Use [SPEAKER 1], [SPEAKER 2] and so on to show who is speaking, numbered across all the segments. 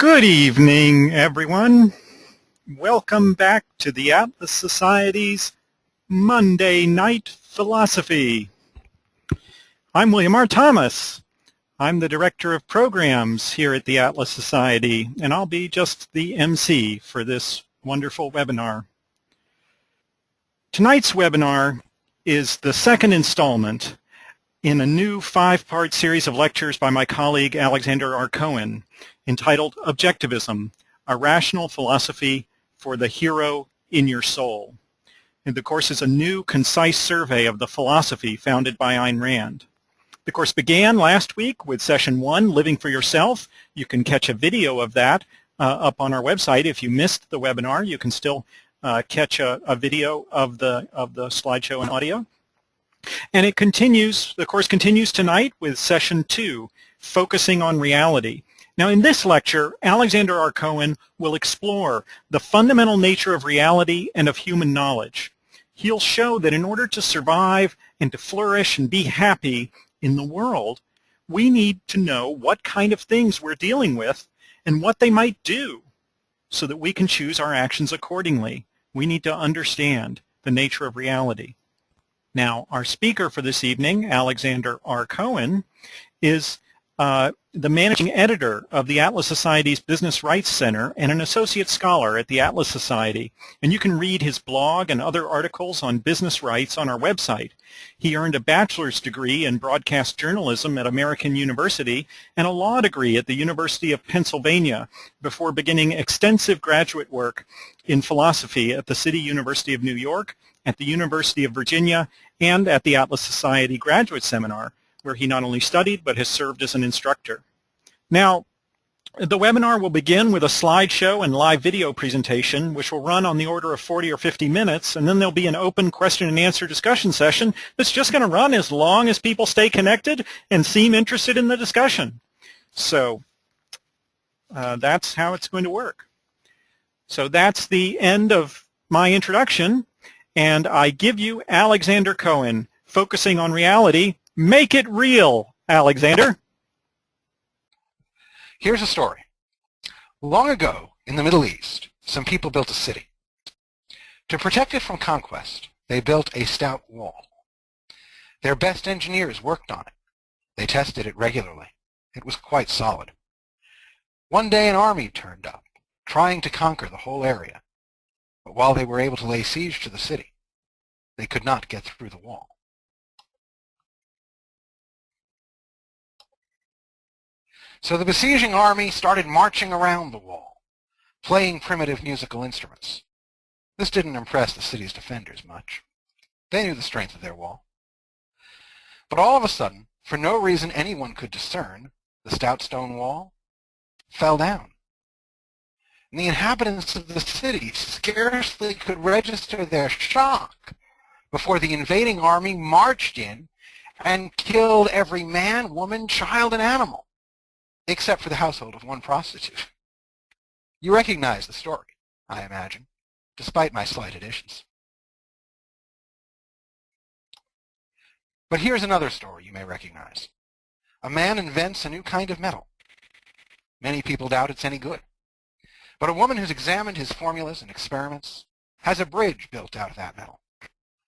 [SPEAKER 1] Good evening, everyone. Welcome back to the Atlas Society's Monday Night Philosophy. I'm William R. Thomas. I'm the Director of Programs here at the Atlas Society, and I'll be just the MC for this wonderful webinar. Tonight's webinar is the second installment in a new 5-part series of lectures by my colleague Alexander R. Cohen, entitled Objectivism, a Rational Philosophy for the Hero in Your Soul. And the course is a new, concise survey of the philosophy founded by Ayn Rand. The course began last week with Session 1, Living for Yourself. You can catch a video of that up on our website. If you missed the webinar, you can still catch a video of the slideshow and audio. And it continues, the course continues tonight with Session 2, Focusing on Reality. Now in this lecture, Alexander R. Cohen will explore the fundamental nature of reality and of human knowledge. He'll show that in order to survive and to flourish and be happy in the world, we need to know what kind of things we're dealing with and what they might do so that we can choose our actions accordingly. We need to understand the nature of reality. Now, our speaker for this evening, Alexander R. Cohen, is the managing editor of the Atlas Society's Business Rights Center and an associate scholar at the Atlas Society. And you can read his blog and other articles on business rights on our website. He earned a bachelor's degree in broadcast journalism at American University and a law degree at the University of Pennsylvania before beginning extensive graduate work in philosophy at the City University of New York, at the University of Virginia, and at the Atlas Society Graduate Seminar, where he not only studied but has served as an instructor. Now, the webinar will begin with a slideshow and live video presentation, which will run on the order of 40 or 50 minutes, and then there'll be an open question and answer discussion session that's just going to run as long as people stay connected and seem interested in the discussion. So that's how it's going to work. So that's the end of my introduction, and I give you Alexander Cohen, Focusing on Reality. Make it real, Alexander.
[SPEAKER 2] Here's a story. Long ago, in the Middle East, some people built a city. To protect it from conquest, they built a stout wall. Their best engineers worked on it. They tested it regularly. It was quite solid. One day an army turned up, trying to conquer the whole area. But while they were able to lay siege to the city, they could not get through the wall. So the besieging army started marching around the wall, playing primitive musical instruments. This didn't impress the city's defenders much. They knew the strength of their wall. But all of a sudden, for no reason anyone could discern, the stout stone wall fell down. And the inhabitants of the city scarcely could register their shock before the invading army marched in and killed every man, woman, child, and animal, except for the household of one prostitute. You recognize the story, I imagine, despite my slight additions. But here's another story you may recognize. A man invents a new kind of metal. Many people doubt it's any good. But a woman who's examined his formulas and experiments has a bridge built out of that metal.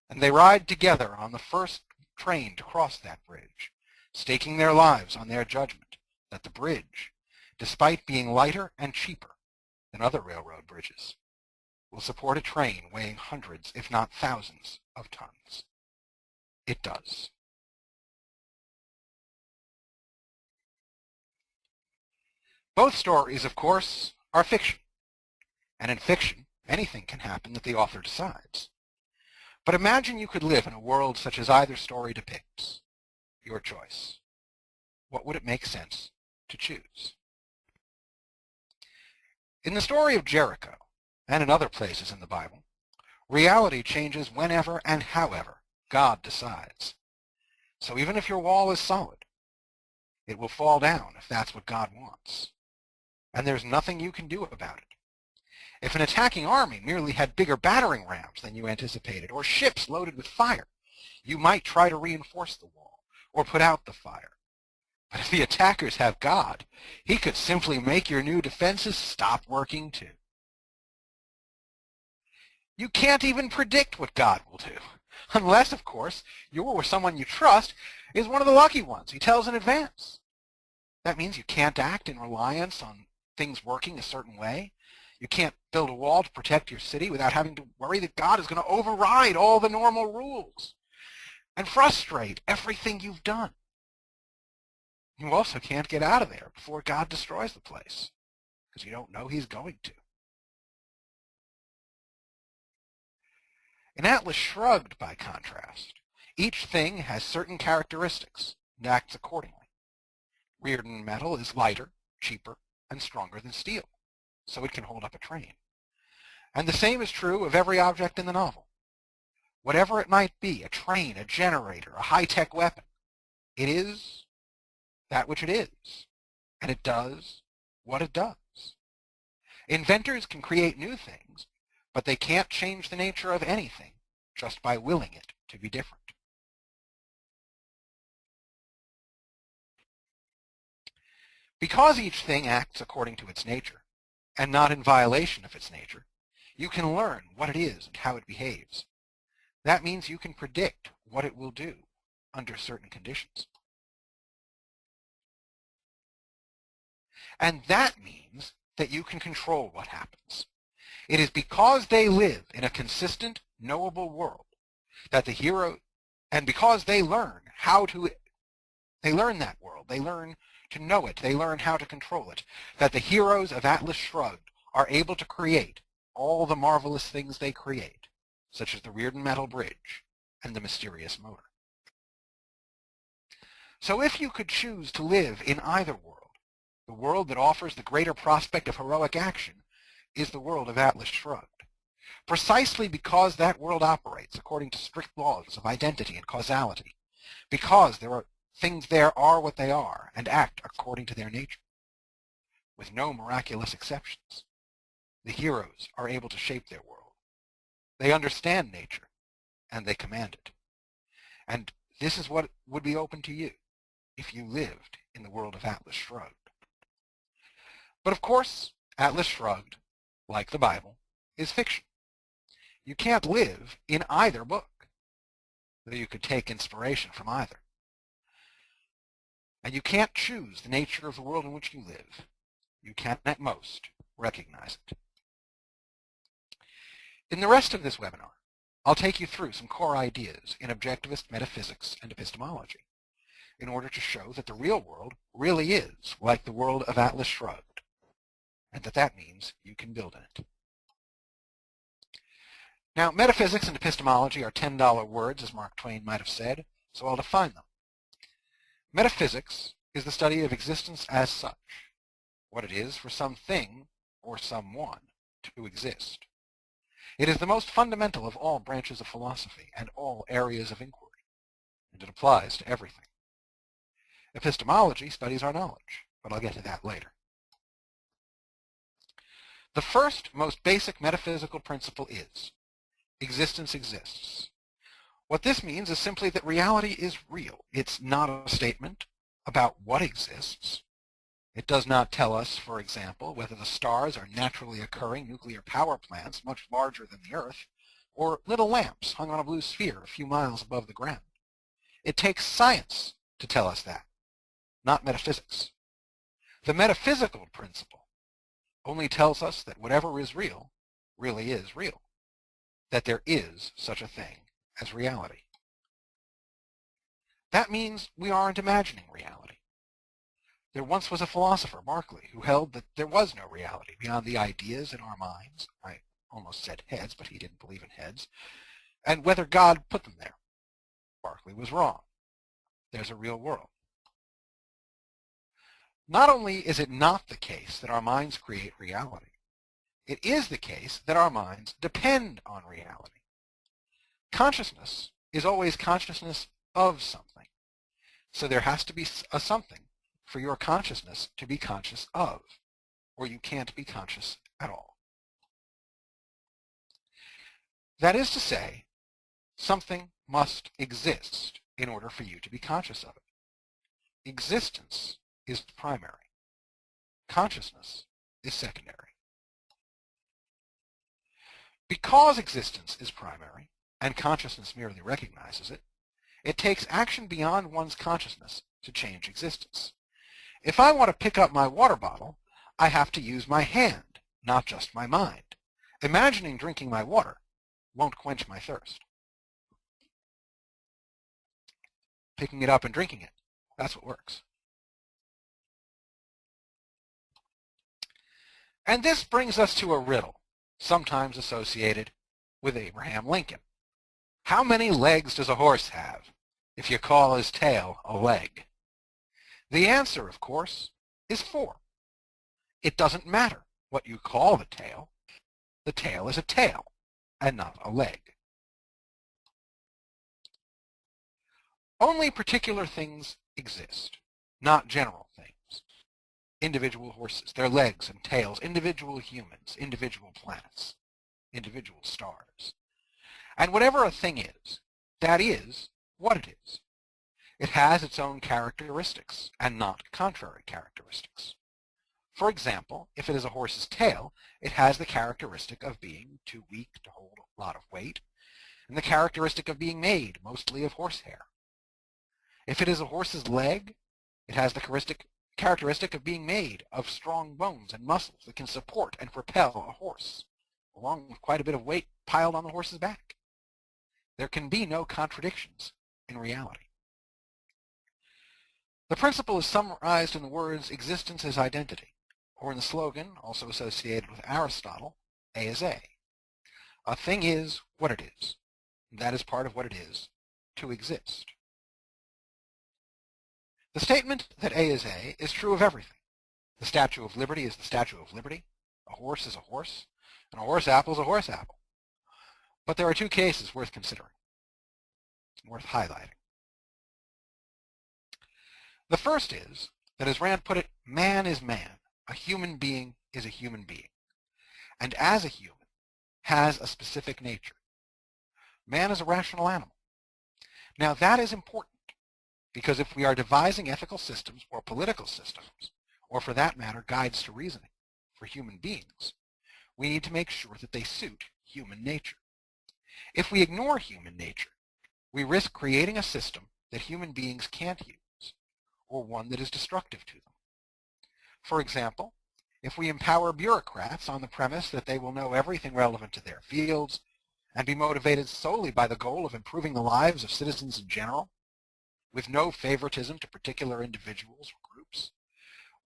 [SPEAKER 2] And they ride together on the first train to cross that bridge, staking their lives on their judgment that the bridge, despite being lighter and cheaper than other railroad bridges, will support a train weighing hundreds, if not thousands, of tons. It does. Both stories, of course, are fiction. And in fiction, anything can happen that the author decides. But imagine you could live in a world such as either story depicts. Your choice. What would it make sense to choose? In the story of Jericho, and in other places in the Bible, reality changes whenever and however God decides. So even if your wall is solid, it will fall down if that's what God wants. And there's nothing you can do about it. If an attacking army merely had bigger battering rams than you anticipated, or ships loaded with fire, you might try to reinforce the wall, or put out the fire. But if the attackers have God, he could simply make your new defenses stop working too. You can't even predict what God will do. Unless, of course, you or someone you trust is one of the lucky ones he tells in advance. That means you can't act in reliance on things working a certain way. You can't build a wall to protect your city without having to worry that God is going to override all the normal rules and frustrate everything you've done. You also can't get out of there before God destroys the place, because you don't know he's going to. In Atlas Shrugged, by contrast, each thing has certain characteristics and acts accordingly. Reardon metal is lighter, cheaper, and stronger than steel, so it can hold up a train. And the same is true of every object in the novel. Whatever it might be, a train, a generator, a high-tech weapon, it is that which it is, and it does what it does. Inventors can create new things, but they can't change the nature of anything just by willing it to be different. Because each thing acts according to its nature, and not in violation of its nature, you can learn what it is and how it behaves. That means you can predict what it will do under certain conditions. And that means that you can control what happens. It is because they live in a consistent, knowable world that the hero, and because they learn that world, they learn to know it, they learn how to control it, that the heroes of Atlas Shrugged are able to create all the marvelous things they create, such as the Reardon metal bridge and the mysterious motor. So if you could choose to live in either world, the world that offers the greater prospect of heroic action is the world of Atlas Shrugged, precisely because that world operates according to strict laws of identity and causality, because things there are what they are and act according to their nature, with no miraculous exceptions. The heroes are able to shape their world. They understand nature, and they command it. And this is what would be open to you if you lived in the world of Atlas Shrugged. But of course, Atlas Shrugged, like the Bible, is fiction. You can't live in either book, though you could take inspiration from either. And you can't choose the nature of the world in which you live. You can, at most, recognize it. In the rest of this webinar, I'll take you through some core ideas in objectivist metaphysics and epistemology in order to show that the real world really is like the world of Atlas Shrugged, and that means you can build in it. Now, metaphysics and epistemology are $10 words, as Mark Twain might have said, so I'll define them. Metaphysics is the study of existence as such, what it is for something or someone to exist. It is the most fundamental of all branches of philosophy and all areas of inquiry, and it applies to everything. Epistemology studies our knowledge, but I'll get to that later. The first, most basic metaphysical principle is existence exists. What this means is simply that reality is real. It's not a statement about what exists. It does not tell us, for example, whether the stars are naturally occurring nuclear power plants much larger than the Earth, or little lamps hung on a blue sphere a few miles above the ground. It takes science to tell us that, not metaphysics. The metaphysical principle only tells us that whatever is real really is real, that there is such a thing as reality. That means we aren't imagining reality. There once was a philosopher, Berkeley, who held that there was no reality beyond the ideas in our minds. I almost said heads, but he didn't believe in heads. And whether God put them there. Berkeley was wrong. There's a real world. Not only is it not the case that our minds create reality, it is the case that our minds depend on reality. Consciousness is always consciousness of something. So there has to be a something for your consciousness to be conscious of, or you can't be conscious at all. That is to say, something must exist in order for you to be conscious of it. existence is primary. Consciousness is secondary. Because existence is primary, and consciousness merely recognizes it, it takes action beyond one's consciousness to change existence. If I want to pick up my water bottle, I have to use my hand, not just my mind. Imagining drinking my water won't quench my thirst. Picking it up and drinking it, that's what works. And this brings us to a riddle, sometimes associated with Abraham Lincoln. How many legs does a horse have, if you call his tail a leg? The answer, of course, is 4. It doesn't matter what you call the tail. The tail is a tail, and not a leg. Only particular things exist, not general things. Individual horses, their legs and tails, individual humans, individual planets, individual stars. And whatever a thing is, that is what it is. It has its own characteristics and not contrary characteristics. For example, if it is a horse's tail, it has the characteristic of being too weak to hold a lot of weight, and the characteristic of being made mostly of horsehair. If it is a horse's leg, it has the characteristic of being made of strong bones and muscles that can support and propel a horse, along with quite a bit of weight piled on the horse's back. There can be no contradictions in reality. The principle is summarized in the words existence is identity, or in the slogan, also associated with Aristotle, A is A. A thing is what it is. That is part of what it is to exist. The statement that A is A is true of everything. The Statue of Liberty is the Statue of Liberty. A horse is a horse, and a horse apple is a horse apple. But there are 2 cases worth considering, worth highlighting. The first is that, as Rand put it, man is man. A human being is a human being, and as a human, has a specific nature. Man is a rational animal. Now that is important, because if we are devising ethical systems or political systems, or for that matter, guides to reasoning for human beings, we need to make sure that they suit human nature. If we ignore human nature, we risk creating a system that human beings can't use, or one that is destructive to them. For example, if we empower bureaucrats on the premise that they will know everything relevant to their fields and be motivated solely by the goal of improving the lives of citizens in general, with no favoritism to particular individuals or groups,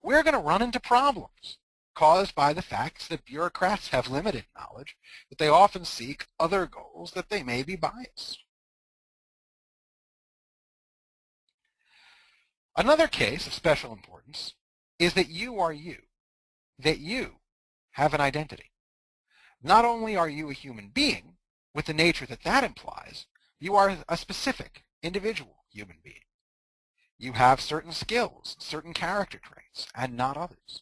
[SPEAKER 2] we're going to run into problems caused by the fact that bureaucrats have limited knowledge, that they often seek other goals, that they may be biased. Another case of special importance is that you are you, that you have an identity. Not only are you a human being, with the nature that that implies, you are a specific, individual human being. You have certain skills, certain character traits, and not others.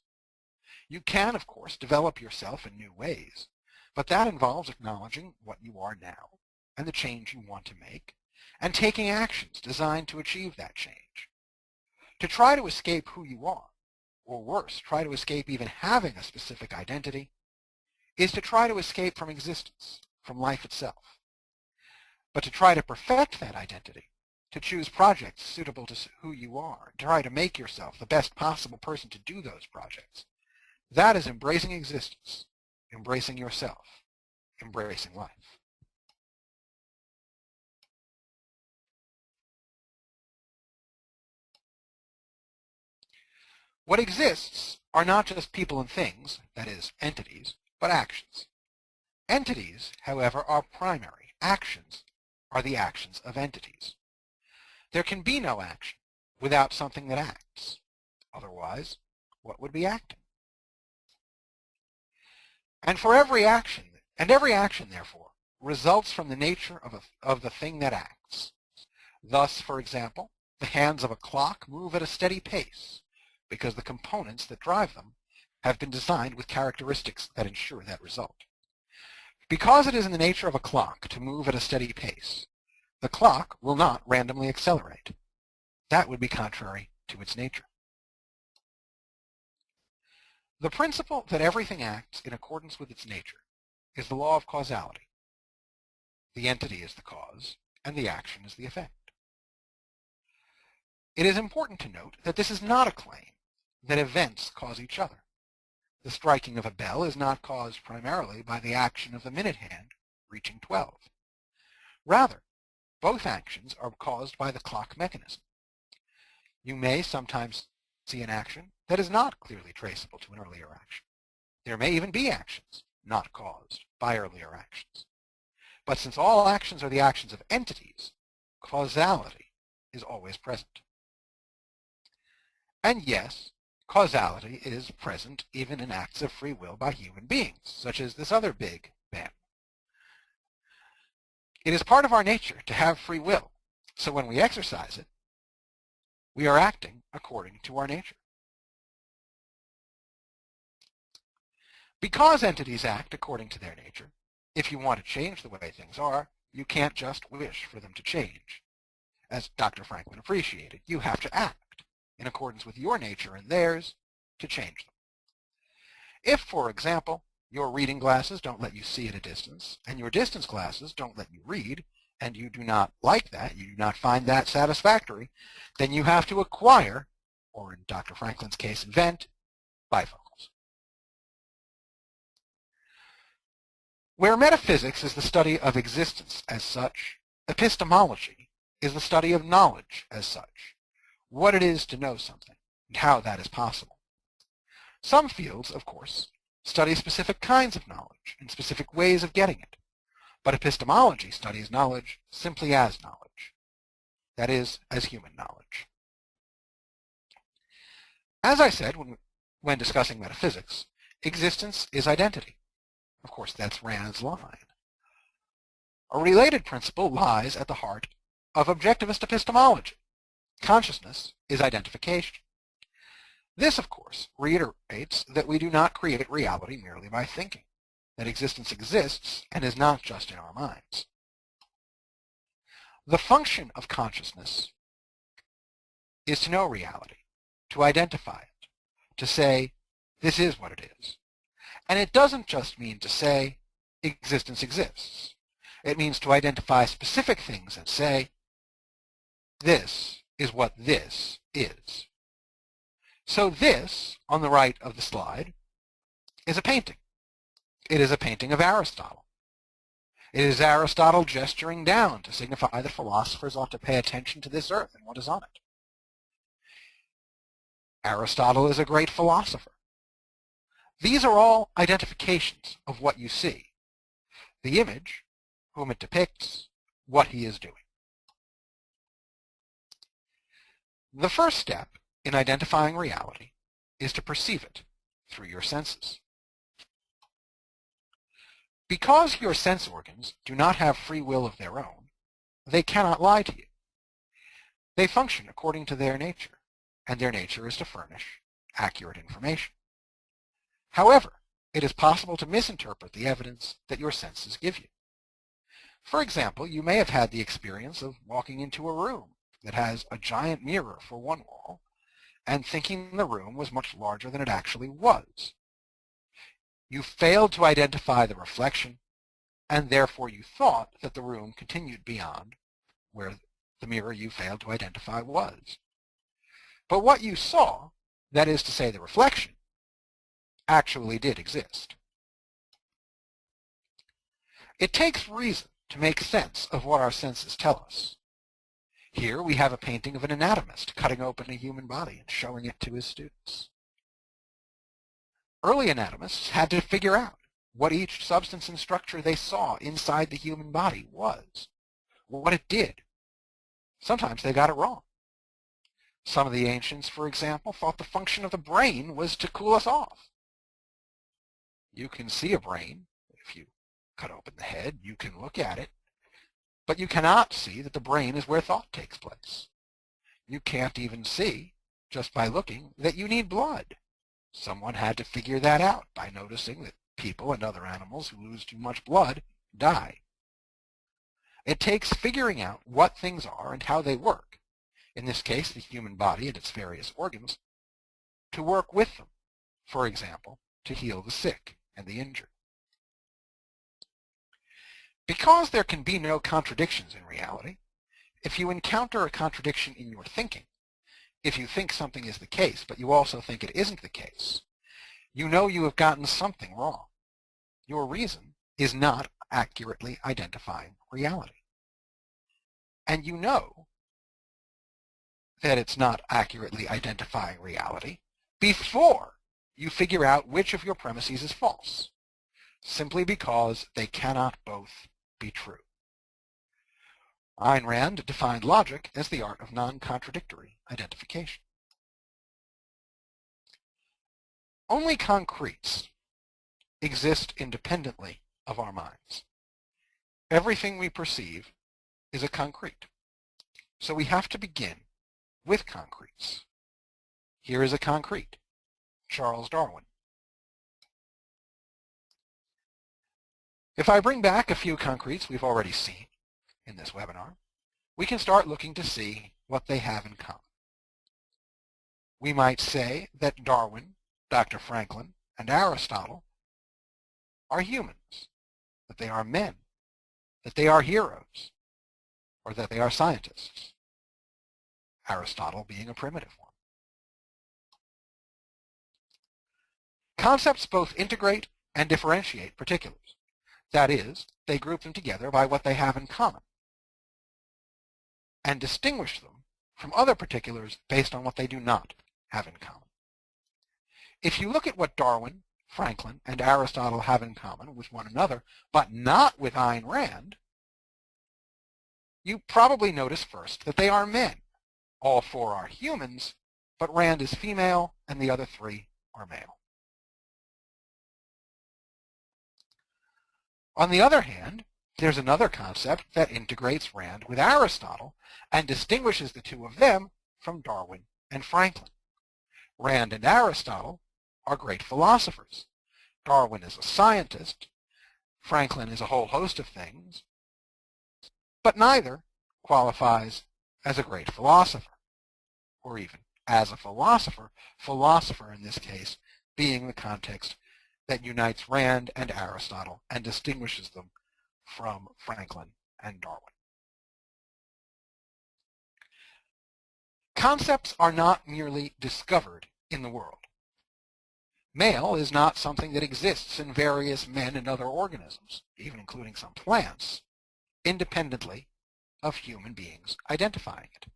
[SPEAKER 2] You can, of course, develop yourself in new ways, but that involves acknowledging what you are now and the change you want to make, and taking actions designed to achieve that change. To try to escape who you are, or worse, try to escape even having a specific identity, is to try to escape from existence, from life itself. But to try to perfect that identity, to choose projects suitable to who you are, to try to make yourself the best possible person to do those projects, that is embracing existence, embracing yourself, embracing life. What exists are not just people and things, that is, entities, but actions. Entities, however, are primary. Actions are the actions of entities. There can be no action without something that acts. Otherwise, what would be acting? And every action, therefore, results from the nature of the thing that acts. Thus, for example, the hands of a clock move at a steady pace, because the components that drive them have been designed with characteristics that ensure that result. Because it is in the nature of a clock to move at a steady pace, the clock will not randomly accelerate. That would be contrary to its nature. The principle that everything acts in accordance with its nature is the law of causality. The entity is the cause, and the action is the effect. It is important to note that this is not a claim that events cause each other. The striking of a bell is not caused primarily by the action of the minute hand reaching 12. Rather, both actions are caused by the clock mechanism. You may sometimes see an action that is not clearly traceable to an earlier action. There may even be actions not caused by earlier actions. But since all actions are the actions of entities, causality is always present. And yes, causality is present even in acts of free will by human beings, such as this other big bang. It is part of our nature to have free will, so when we exercise it, we are acting according to our nature. Because entities act according to their nature, if you want to change the way things are, you can't just wish for them to change. As Dr. Franklin appreciated, you have to act in accordance with your nature and theirs to change them. If, for example, your reading glasses don't let you see at a distance, and your distance glasses don't let you read, and you do not like that, you do not find that satisfactory, then you have to acquire, or in Dr. Franklin's case, invent, bifocals. Where metaphysics is the study of existence as such, epistemology is the study of knowledge as such, what it is to know something, and how that is possible. Some fields, of course, study specific kinds of knowledge and specific ways of getting it, but epistemology studies knowledge simply as knowledge, that is, as human knowledge. As I said when discussing metaphysics, existence is identity. Of course, that's Rand's line. A related principle lies at the heart of objectivist epistemology. Consciousness is identification. This, of course, reiterates that we do not create reality merely by thinking, that existence exists and is not just in our minds. The function of consciousness is to know reality, to identify it, to say, this is what it is. And it doesn't just mean to say, existence exists. It means to identify specific things and say, this is what this is. So this, on the right of the slide, is a painting. It is a painting of Aristotle. It is Aristotle gesturing down to signify that philosophers ought to pay attention to this earth and what is on it. Aristotle is a great philosopher. These are all identifications of what you see. The image, whom it depicts, what he is doing. The first step in identifying reality is to perceive it through your senses. Because your sense organs do not have free will of their own, they cannot lie to you. They function according to their nature, and their nature is to furnish accurate information. However, it is possible to misinterpret the evidence that your senses give you. For example, you may have had the experience of walking into a room that has a giant mirror for one wall and thinking the room was much larger than it actually was. You failed to identify the reflection, and therefore you thought that the room continued beyond where the mirror you failed to identify was. But what you saw, that is to say the reflection, actually did exist. It takes reason to make sense of what our senses tell us. Here we have a painting of an anatomist cutting open a human body and showing it to his students. Early anatomists had to figure out what each substance and structure they saw inside the human body was, what it did. Sometimes they got it wrong. Some of the ancients, for example, thought the function of the brain was to cool us off. You can see a brain. If you cut open the head, you can look at it. But you cannot see that the brain is where thought takes place. You can't even see, just by looking, that you need blood. Someone had to figure that out by noticing that people and other animals who lose too much blood die. It takes figuring out what things are and how they work in this case the human body and its various organs, to work with them, for example, to heal the sick and the injured. Because there can be no contradictions in reality, if you encounter a contradiction in your thinking, if you think something is the case, but you also think it isn't the case, you know you have gotten something wrong. Your reason is not accurately identifying reality. And you know that it's not accurately identifying reality before you figure out which of your premises is false, simply because they cannot both be true. Ayn Rand defined logic as the art of non-contradictory identification. Only concretes exist independently of our minds. Everything we perceive is a concrete. So we have to begin with concretes. Here is a concrete, Charles Darwin. If I bring back a few concretes we've already seen in this webinar, we can start looking to see what they have in common. We might say that Darwin, Dr. Franklin, and Aristotle are humans, that they are men, that they are heroes, or that they are scientists, Aristotle being a primitive one. Concepts both integrate and differentiate particulars. That is, they group them together by what they have in common and distinguish them from other particulars based on what they do not have in common. If you look at what Darwin, Franklin, and Aristotle have in common with one another, but not with Ayn Rand, you probably notice first that they are men. All four are humans, but Rand is female and the other three are male. On the other hand, there's another concept that integrates Rand with Aristotle and distinguishes the two of them from Darwin and Franklin. Rand and Aristotle are great philosophers. Darwin is a scientist. Franklin is a whole host of things. But neither qualifies as a great philosopher, or even as a philosopher, philosopher in this case being the context that unites Rand and Aristotle and distinguishes them from Franklin and Darwin. Concepts are not merely discovered in the world. Male is not something that exists in various men and other organisms, even including some plants, independently of human beings identifying it.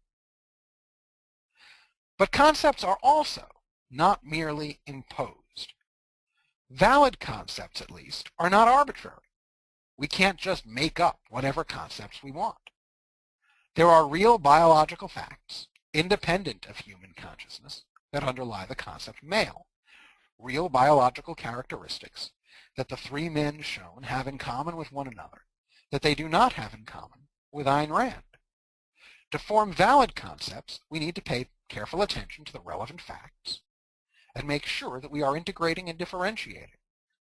[SPEAKER 2] But concepts are also not merely imposed. Valid concepts, at least, are not arbitrary. We can't just make up whatever concepts we want. There are real biological facts, independent of human consciousness, that underlie the concept male. Real biological characteristics that the three men shown have in common with one another, that they do not have in common with Ayn Rand. To form valid concepts, we need to pay careful attention to the relevant facts and make sure that we are integrating and differentiating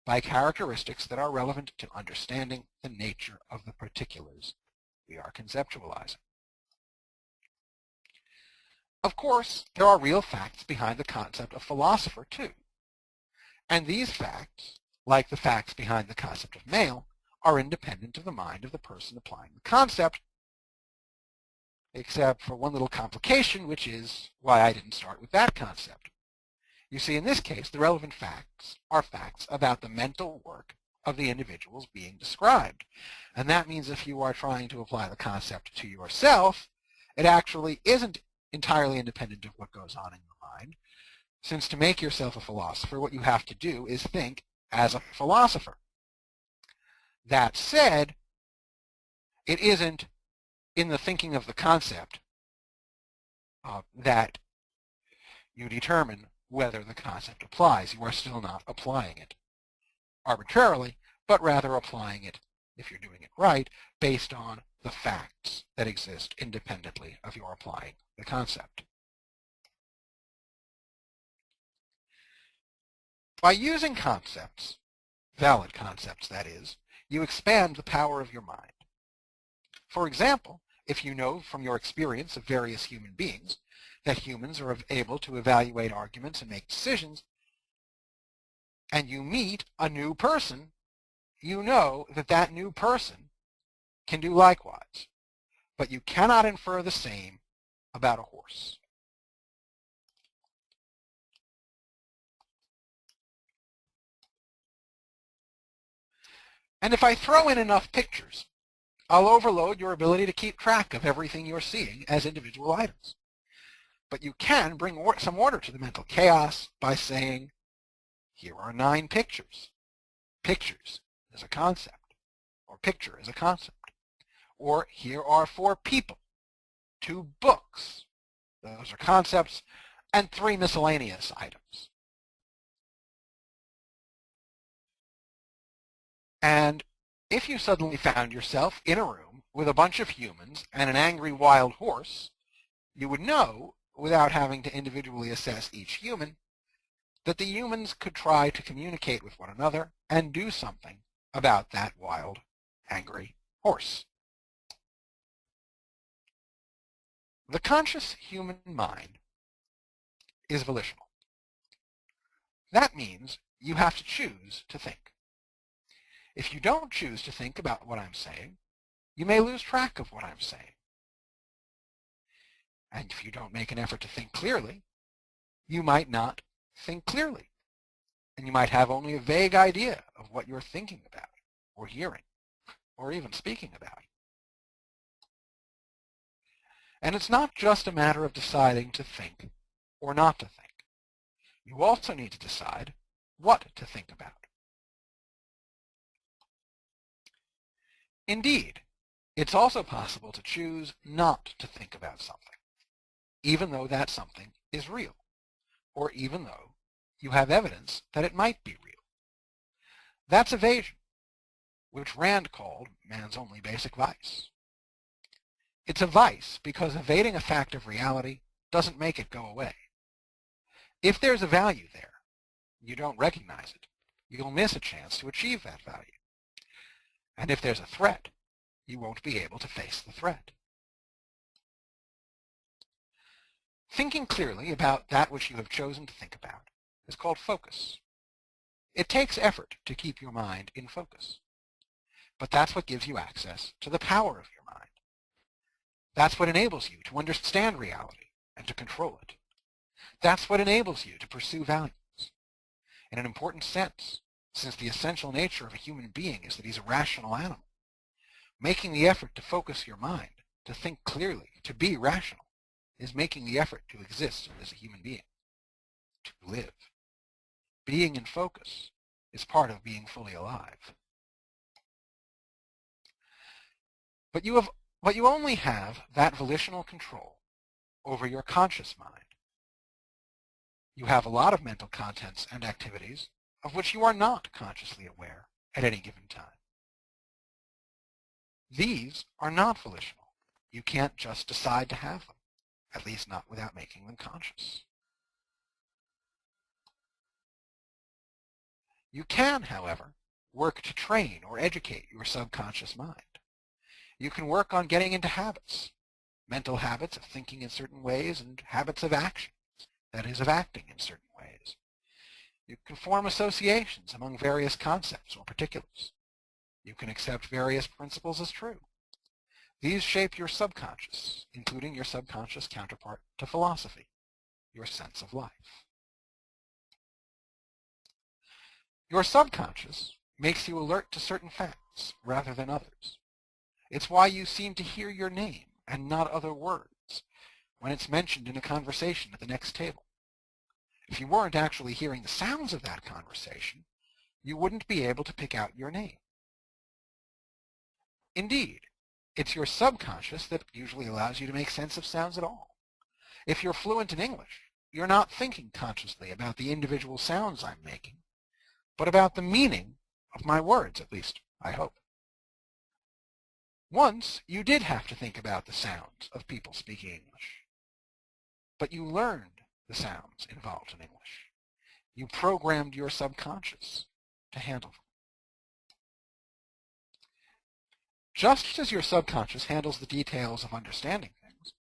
[SPEAKER 2] by characteristics that are relevant to understanding the nature of the particulars we are conceptualizing. Of course, there are real facts behind the concept of philosopher, too. And these facts, like the facts behind the concept of male, are independent of the mind of the person applying the concept, except for one little complication, which is why I didn't start with that concept. You see, in this case, the relevant facts are facts about the mental work of the individuals being described. And that means if you are trying to apply the concept to yourself, it actually isn't entirely independent of what goes on in your mind, since to make yourself a philosopher, what you have to do is think as a philosopher. That said, it isn't in the thinking of the concept that you determine whether the concept applies. You are still not applying it arbitrarily, but rather applying it, if you're doing it right, based on the facts that exist independently of your applying the concept. By using concepts, valid concepts that is, you expand the power of your mind. For example, If you know from your experience of various human beings that humans are able to evaluate arguments and make decisions, and you meet a new person, you know that that new person can do likewise. But you cannot infer the same about a horse. And if I throw in enough pictures, I'll overload your ability to keep track of everything you're seeing as individual items. But you can bring some order to the mental chaos by saying, here are 9 pictures. Pictures is a concept, or picture is a concept. Or here are 4 people, 2 books, those are concepts, and 3 miscellaneous items. And if you suddenly found yourself in a room with a bunch of humans and an angry wild horse, you would know, without having to individually assess each human, that the humans could try to communicate with one another and do something about that wild, angry horse. The conscious human mind is volitional. That means you have to choose to think. If you don't choose to think about what I'm saying, you may lose track of what I'm saying. And if you don't make an effort to think clearly, you might not think clearly. And you might have only a vague idea of what you're thinking about, or hearing, or even speaking about. And it's not just a matter of deciding to think or not to think. You also need to decide what to think about. Indeed, it's also possible to choose not to think about something, even though that something is real, or even though you have evidence that it might be real. That's evasion, which Rand called man's only basic vice. It's a vice because evading a fact of reality doesn't make it go away. If there's a value there, you don't recognize it, you'll miss a chance to achieve that value. And if there's a threat, you won't be able to face the threat. Thinking clearly about that which you have chosen to think about is called focus. It takes effort to keep your mind in focus. But that's what gives you access to the power of your mind. That's what enables you to understand reality and to control it. That's what enables you to pursue values. In an important sense, since the essential nature of a human being is that he's a rational animal, making the effort to focus your mind, to think clearly, to be rational, is making the effort to exist as a human being, to live. Being in focus is part of being fully alive. But you only have that volitional control over your conscious mind. You have a lot of mental contents and activities of which you are not consciously aware at any given time. These are not volitional. You can't just decide to have them, at least not without making them conscious. You can, however, work to train or educate your subconscious mind. You can work on getting into habits, mental habits of thinking in certain ways and habits of action, that is, of acting in certain ways. You can form associations among various concepts or particulars. You can accept various principles as true. These shape your subconscious, including your subconscious counterpart to philosophy, your sense of life. Your subconscious makes you alert to certain facts rather than others. It's why you seem to hear your name and not other words when it's mentioned in a conversation at the next table. If you weren't actually hearing the sounds of that conversation, you wouldn't be able to pick out your name. Indeed, it's your subconscious that usually allows you to make sense of sounds at all. If you're fluent in English, you're not thinking consciously about the individual sounds I'm making, but about the meaning of my words, at least, I hope. Once, you did have to think about the sounds of people speaking English, but you learned the sounds involved in English. You programmed your subconscious to handle them. Just as your subconscious handles the details of understanding things,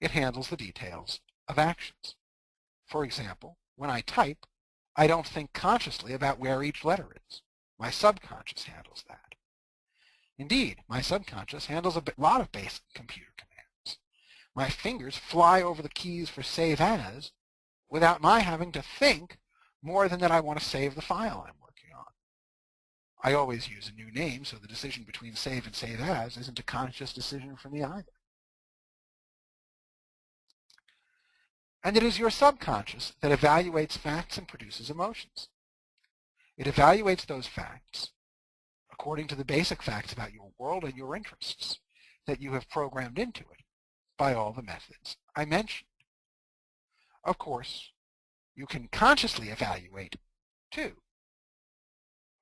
[SPEAKER 2] it handles the details of actions. For example, when I type, I don't think consciously about where each letter is. My subconscious handles that. Indeed, my subconscious handles a lot of basic computer commands. My fingers fly over the keys for save as without my having to think more than that I want to save the file I'm working on. I always use a new name, so the decision between save and save as isn't a conscious decision for me either. And it is your subconscious that evaluates facts and produces emotions. It evaluates those facts according to the basic facts about your world and your interests that you have programmed into it by all the methods I mentioned. Of course, you can consciously evaluate too,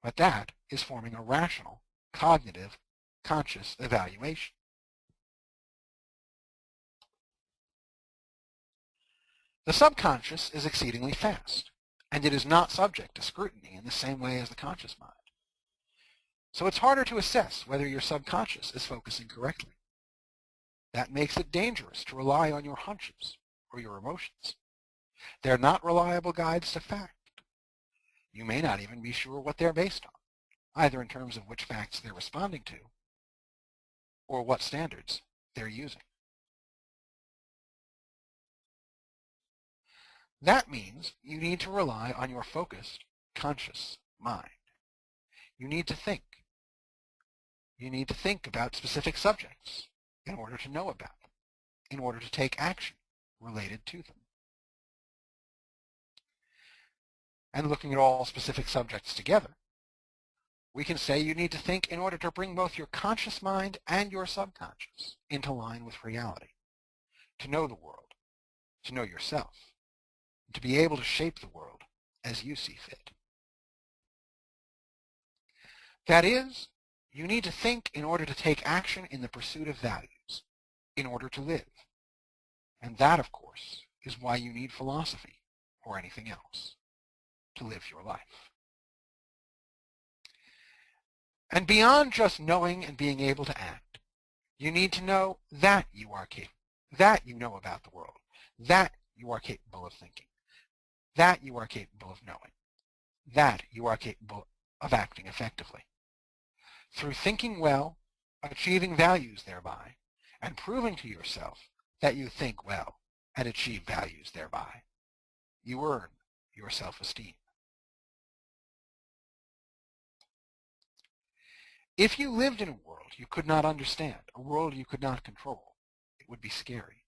[SPEAKER 2] but that is forming a rational, cognitive, conscious evaluation. The subconscious is exceedingly fast, and it is not subject to scrutiny in the same way as the conscious mind. So it's harder to assess whether your subconscious is focusing correctly. That makes it dangerous to rely on your hunches or your emotions. They're not reliable guides to fact. You may not even be sure what they're based on, either in terms of which facts they're responding to or what standards they're using. That means you need to rely on your focused, conscious mind. You need to think. You need to think about specific subjects in order to know about them, in order to take action related to them. And looking at all specific subjects together, we can say you need to think in order to bring both your conscious mind and your subconscious into line with reality, to know the world, to know yourself, and to be able to shape the world as you see fit. That is, you need to think in order to take action in the pursuit of values, in order to live. And that, of course, is why you need philosophy, or anything else, to live your life. And beyond just knowing and being able to act, you need to know that you are capable, that you know about the world, that you are capable of thinking, that you are capable of knowing, that you are capable of acting effectively. Through thinking well, achieving values thereby, and proving to yourself that you think well and achieve values thereby, you earn your self-esteem. If you lived in a world you could not understand, a world you could not control, it would be scary.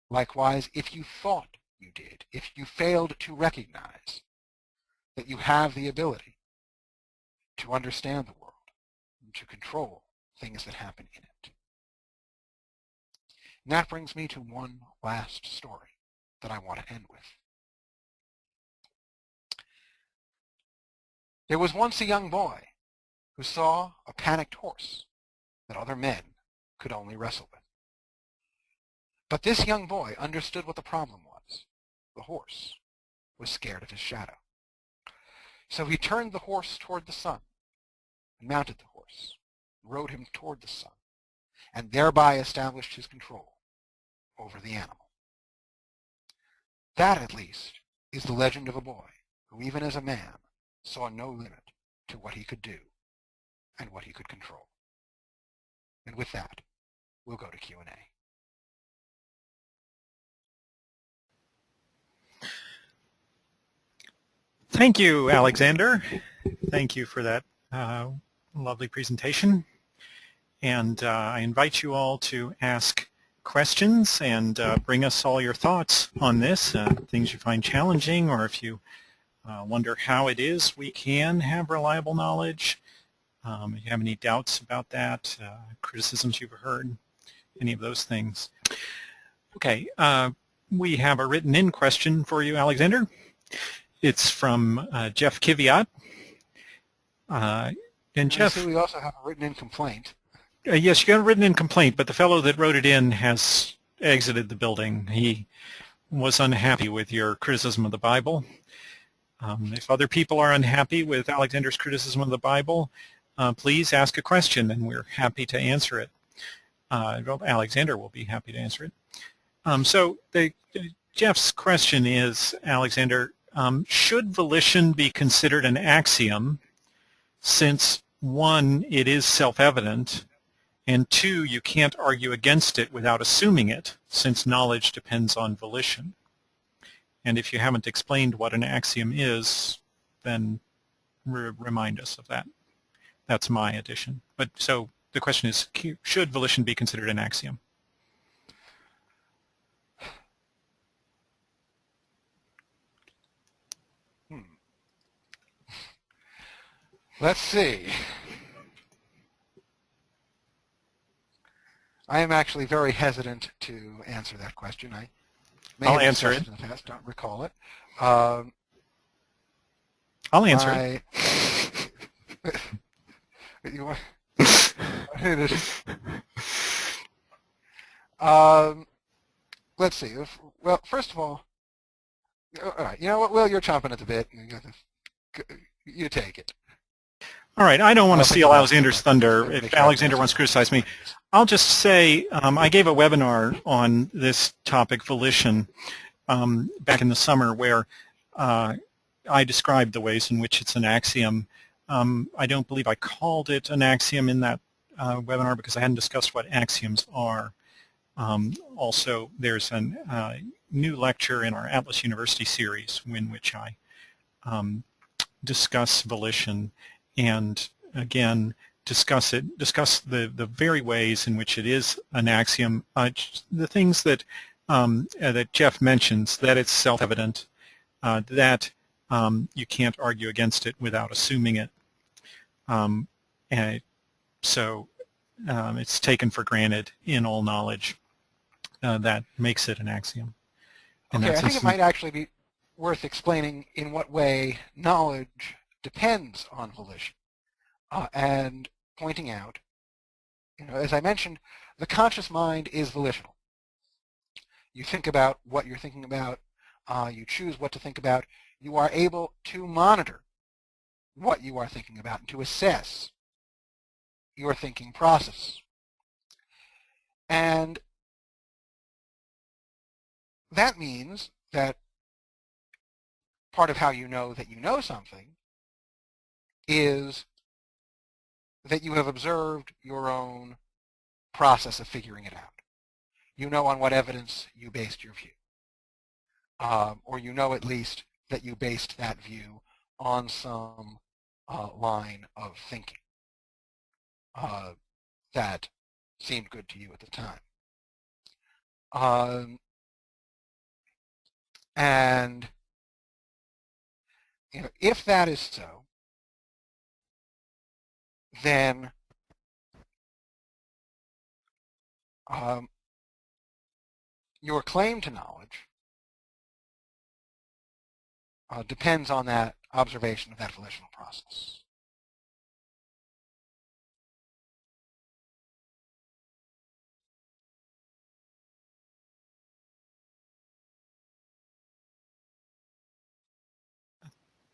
[SPEAKER 2] Likewise, if you thought you did, if you failed to recognize that you have the ability to understand the world, and to control things that happen in it. And that brings me to one last story that I want to end with. There was once a young boy who saw a panicked horse that other men could only wrestle with. But this young boy understood what the problem was. The horse was scared of his shadow. So he turned the horse toward the sun and mounted the horse, rode him toward the sun, and thereby established his control over the animal. That, at least, is the legend of a boy who, even as a man, saw no limit to what he could do and what he could control. And with that, we'll go to Q&A.
[SPEAKER 1] Thank you, Alexander. Thank you for that lovely presentation. And I invite you all to ask questions and bring us all your thoughts on this, things you find challenging, or if you wonder how it is we can have reliable knowledge, if you have any doubts about that, criticisms you've heard, any of those things. Okay, we have a written-in question for you, Alexander. It's from Jeff Kiviat. And Jeff,
[SPEAKER 2] we also have a written-in complaint.
[SPEAKER 1] Yes, you got a written-in complaint, but the fellow that wrote it in has exited the building. He was unhappy with your criticism of the Bible. If other people are unhappy with Alexander's criticism of the Bible, please ask a question, and we're happy to answer it. Alexander will be happy to answer it. Jeff's question is, Alexander, should volition be considered an axiom since, one, it is self-evident, and two, you can't argue against it without assuming it, since knowledge depends on volition? And if you haven't explained what an axiom is, then remind us of that. That's my addition. But so the question is, should volition be considered an axiom?
[SPEAKER 2] Let's see. I am actually very hesitant to answer that question. I may
[SPEAKER 1] I'll
[SPEAKER 2] have
[SPEAKER 1] answer it.
[SPEAKER 2] In the past, don't recall it.
[SPEAKER 1] I'll answer it.
[SPEAKER 2] You want? Let's see. Well, first of all right. You know what, Will? You're chomping at the bit. You take it.
[SPEAKER 1] All right, I don't want to steal Alexander's thunder. If Alexander wants to criticize me, I'll just say I gave a webinar on this topic, volition, back in the summer, where I described the ways in which it's an axiom. I don't believe I called it an axiom in that webinar because I hadn't discussed what axioms are. Also, there's a new lecture in our Atlas University series in which I discuss volition, and again discuss the very ways in which it is an axiom. The things that that Jeff mentions, that it's self-evident, that you can't argue against it without assuming it, and so it's taken for granted in all knowledge. That makes it an axiom.
[SPEAKER 2] Okay, I think it might actually be worth explaining in what way knowledge depends on volition, and pointing out, as I mentioned, the conscious mind is volitional. You think about what you're thinking about, you choose what to think about, you are able to monitor what you are thinking about and to assess your thinking process. And that means that part of how you know that you know something is that you have observed your own process of figuring it out. You know on what evidence you based your view. Or you know at least that you based that view on some line of thinking that seemed good to you at the time. And if that is so, then your claim to knowledge depends on that observation of that volitional process.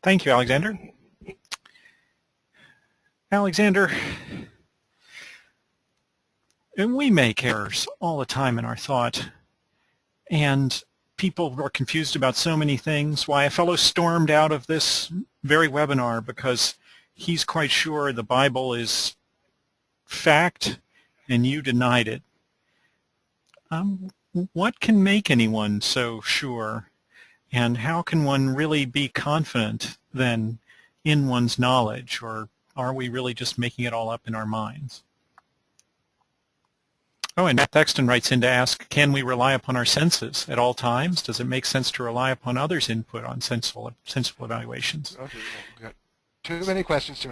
[SPEAKER 1] Thank you, Alexander. Alexander, and we make errors all the time in our thought, and people are confused about so many things. Why, a fellow stormed out of this very webinar because he's quite sure the Bible is fact and you denied it. What can make anyone so sure? And how can one really be confident then in one's knowledge, or are we really just making it all up in our minds? Oh, and Matt Thexton writes in to ask, can we rely upon our senses at all times? Does it make sense to rely upon others' input on sensible evaluations?
[SPEAKER 2] Okay, we've got too many questions.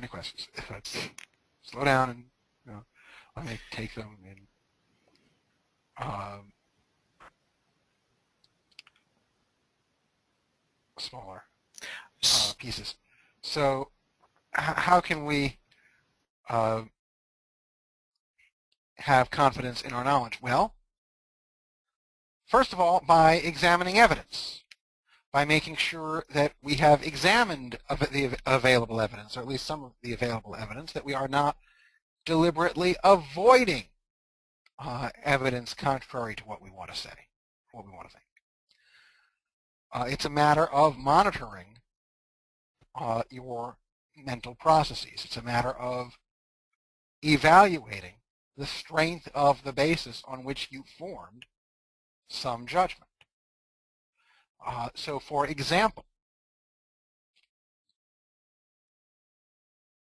[SPEAKER 2] Let's slow down and let me take them in smaller pieces. So how can we have confidence in our knowledge? Well, first of all, by examining evidence, by making sure that we have examined the available evidence, or at least some of the available evidence, that we are not deliberately avoiding evidence contrary to what we want to say, what we want to think. It's a matter of monitoring your mental processes. It's a matter of evaluating the strength of the basis on which you formed some judgment. So for example,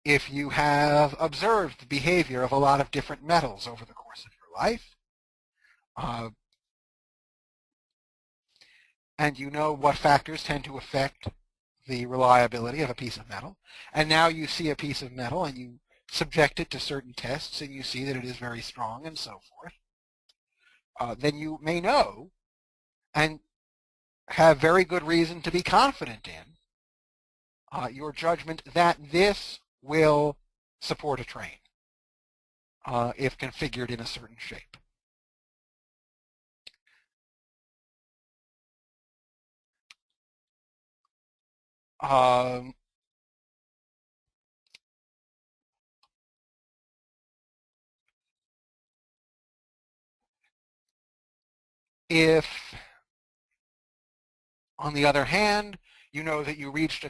[SPEAKER 2] if you have observed the behavior of a lot of different metals over the course of your life, and you know what factors tend to affect the reliability of a piece of metal, and now you see a piece of metal and you subject it to certain tests and you see that it is very strong and so forth, then you may know and have very good reason to be confident in your judgment that this will support a train if configured in a certain shape. If, on the other hand, you know that you reached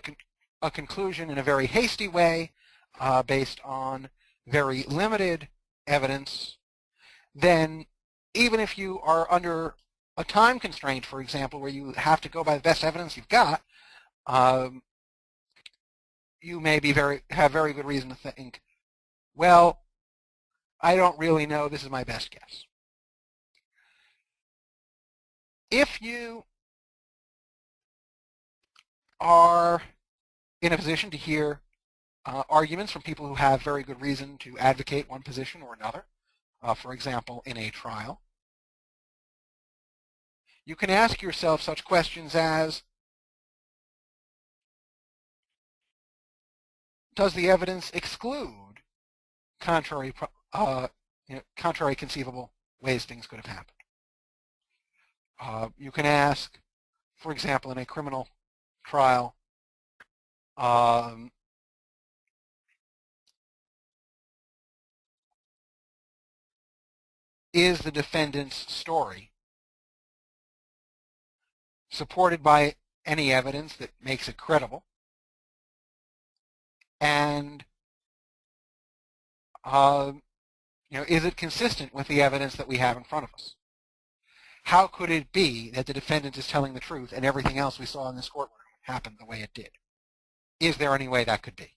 [SPEAKER 2] a conclusion in a very hasty way based on very limited evidence, then even if you are under a time constraint, for example, where you have to go by the best evidence you've got, you may be have very good reason to think, well, I don't really know, this is my best guess. If you are in a position to hear arguments from people who have very good reason to advocate one position or another, for example, in a trial, you can ask yourself such questions as, does the evidence exclude contrary conceivable ways things could have happened? You can ask, for example, in a criminal trial, is the defendant's story supported by any evidence that makes it credible? And is it consistent with the evidence that we have in front of us? How could it be that the defendant is telling the truth and everything else we saw in this courtroom happened the way it did? Is there any way that could be?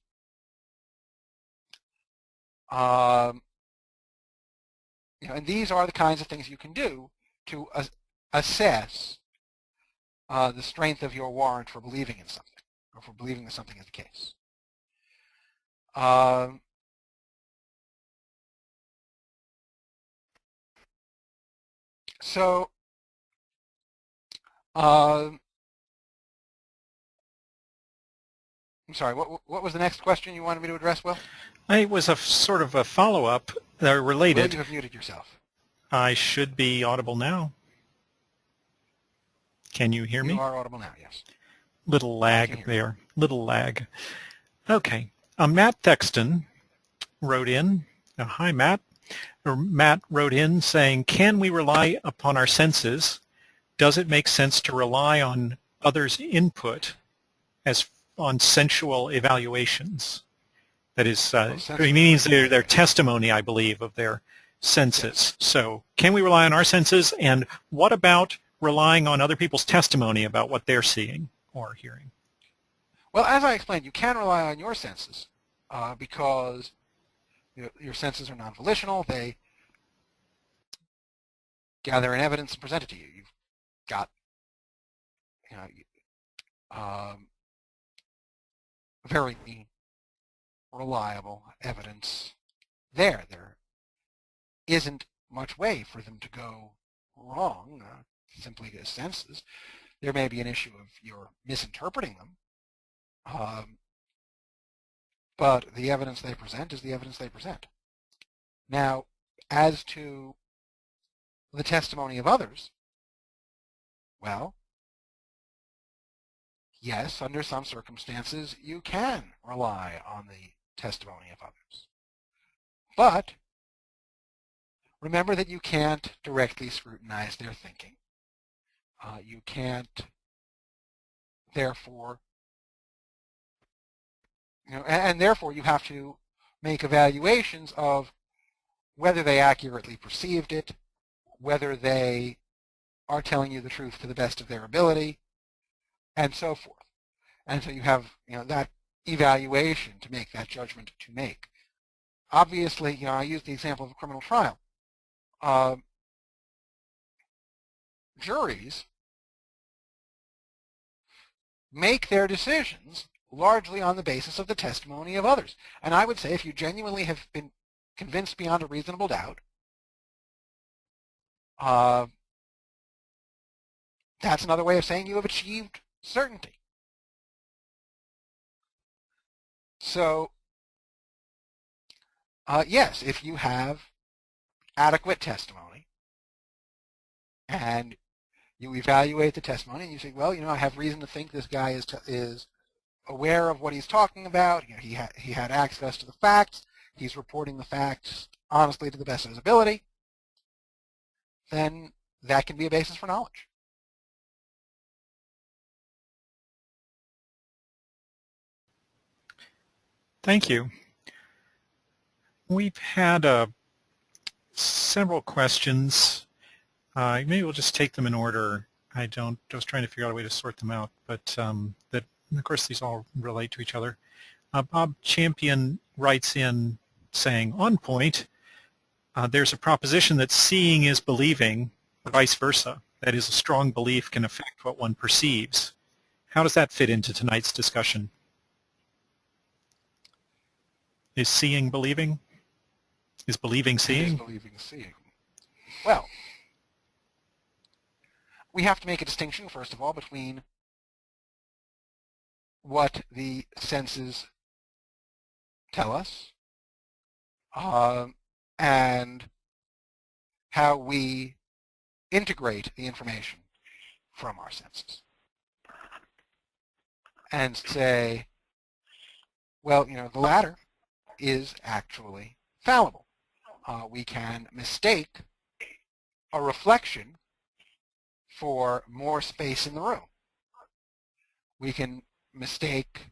[SPEAKER 2] And these are the kinds of things you can do to assess the strength of your warrant for believing in something, or for believing that something is the case. I'm sorry, what was the next question you wanted me to address, Will?
[SPEAKER 1] It was a sort of a follow-up. They're related.
[SPEAKER 2] Will, you have muted yourself.
[SPEAKER 1] I should be audible now. Can you hear me?
[SPEAKER 2] You are audible now, yes.
[SPEAKER 1] Little lag there. Little lag. Okay. Matt Thexton wrote in. Hi, Matt. Matt wrote in saying, can we rely upon our senses? Does it make sense to rely on others' input as on sensual evaluations? That is, it means their testimony, I believe, of their senses. Yes. So can we rely on our senses? And what about relying on other people's testimony about what they're seeing or hearing?
[SPEAKER 2] Well, as I explained, you can rely on your senses because your senses are non-volitional. They gather in evidence and present it to you. You've got very reliable evidence there. There isn't much way for them to go wrong simply as senses. There may be an issue of you're misinterpreting them, but the evidence they present is the evidence they present. Now, as to the testimony of others, well, yes, under some circumstances, you can rely on the testimony of others. But remember that you can't directly scrutinize their thinking. You can't, therefore, and therefore you have to make evaluations of whether they accurately perceived it, whether they are telling you the truth to the best of their ability, and so forth. And so you have that evaluation to make, that judgment to make. Obviously, I used the example of a criminal trial. Juries make their decisions largely on the basis of the testimony of others. And I would say if you genuinely have been convinced beyond a reasonable doubt, that's another way of saying you have achieved certainty. So, yes, if you have adequate testimony and you evaluate the testimony and you say, well, I have reason to think this guy is aware of what he's talking about. He had access to the facts. He's reporting the facts honestly to the best of his ability. Then that can be a basis for knowledge.
[SPEAKER 1] Thank you. We've had several questions. Maybe we'll just take them in order. I was trying to figure out a way to sort them out, but that, of course, these all relate to each other. Bob Champion writes in saying, on point, there's a proposition that seeing is believing, or vice versa. That is, a strong belief can affect what one perceives. How does that fit into tonight's discussion? Is seeing believing? Is believing seeing?
[SPEAKER 2] Is believing seeing. Well, we have to make a distinction, first of all, between what the senses tell us and how we integrate the information from our senses. And say, well, the latter is actually fallible. We can mistake a reflection for more space in the room. We can mistake,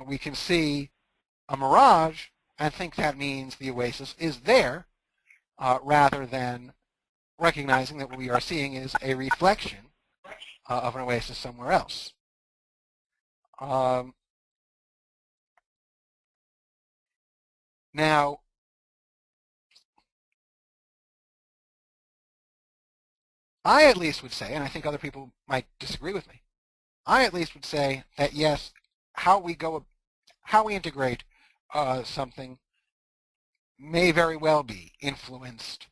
[SPEAKER 2] we can see a mirage and think that means the oasis is there, rather than recognizing that what we are seeing is a reflection of an oasis somewhere else. Now, I at least would say, and I think other people might disagree with me, I at least would say that yes, how we integrate something may very well be influenced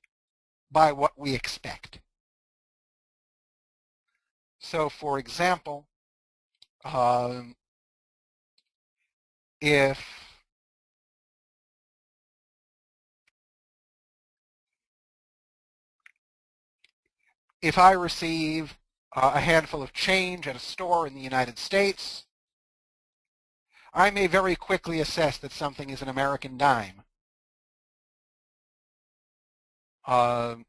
[SPEAKER 2] by what we expect. So, for example, if I receive a handful of change at a store in the United States, I may very quickly assess that something is an American dime. And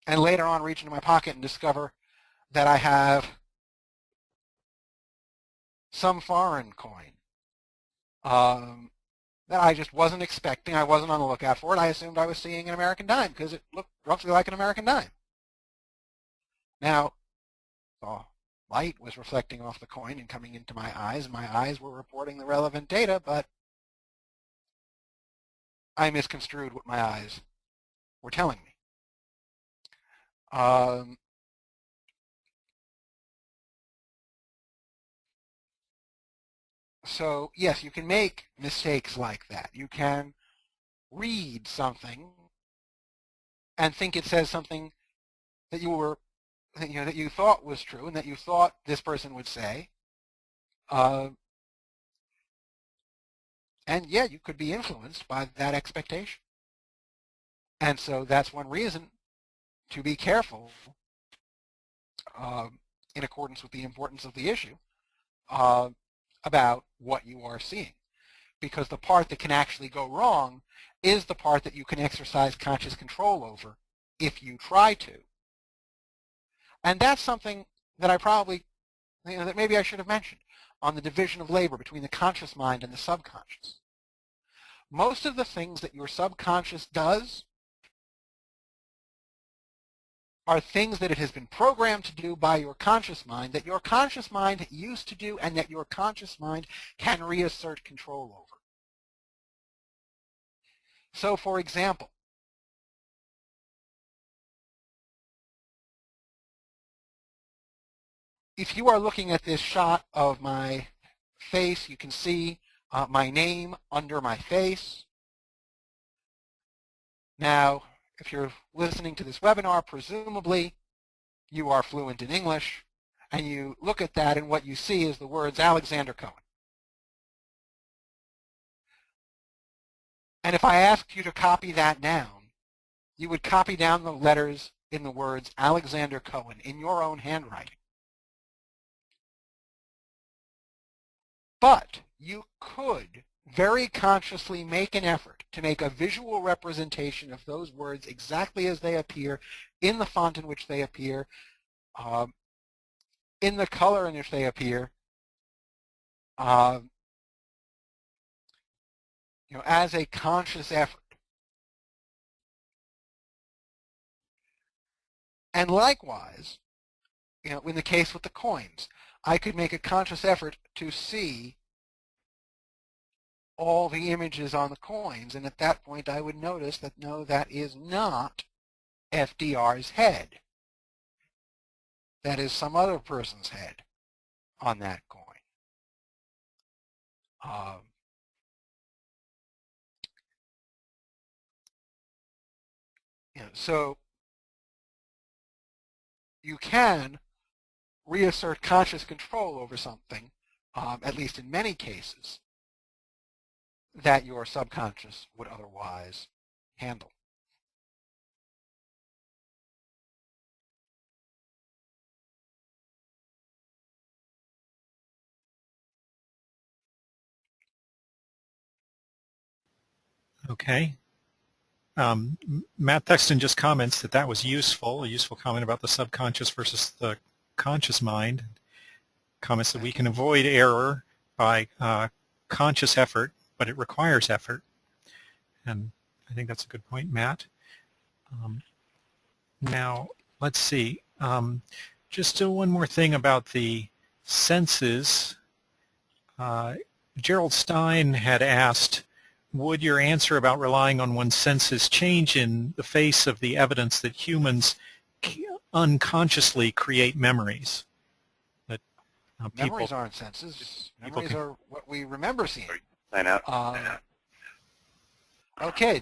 [SPEAKER 2] later on reach into my pocket and discover that I have some foreign coin that I just wasn't expecting. I wasn't on the lookout for it. I assumed I was seeing an American dime because it looked roughly like an American dime. Now, the light was reflecting off the coin and coming into my eyes. My eyes were reporting the relevant data, but I misconstrued what my eyes were telling me. So, yes, you can make mistakes like that. You can read something and think it says something that that you thought was true and that you thought this person would say. And yeah, you could be influenced by that expectation. And so that's one reason to be careful in accordance with the importance of the issue, about what you are seeing. Because the part that can actually go wrong is the part that you can exercise conscious control over if you try to. And that's something that I probably, that maybe I should have mentioned on the division of labor between the conscious mind and the subconscious. Most of the things that your subconscious does are things that it has been programmed to do by your conscious mind, that your conscious mind used to do, and that your conscious mind can reassert control over. So, for example, if you are looking at this shot of my face, you can see my name under my face. Now, if you're listening to this webinar, presumably you are fluent in English, and you look at that and what you see is the words Alexander Cohen. And if I asked you to copy that down, you would copy down the letters in the words Alexander Cohen in your own handwriting. But you could very consciously make an effort to make a visual representation of those words exactly as they appear, in the font in which they appear, in the color in which they appear, as a conscious effort. And likewise, in the case with the coins, I could make a conscious effort to see all the images on the coins, and at that point I would notice that no, that is not FDR's head. That is some other person's head on that coin. So you can reassert conscious control over something, at least in many cases, that your subconscious would otherwise handle.
[SPEAKER 1] Okay. Matt Thexton just comments that was useful, a useful comment about the subconscious versus the conscious mind. Comments that we can avoid error by conscious effort, but it requires effort. And I think that's a good point, Matt. Now, let's see. Just one more thing about the senses. Gerald Stein had asked, would your answer about relying on one's senses change in the face of the evidence that humans unconsciously create memories? That
[SPEAKER 2] memories aren't senses. Memories are what we remember seeing.
[SPEAKER 3] Sign out.
[SPEAKER 2] Okay.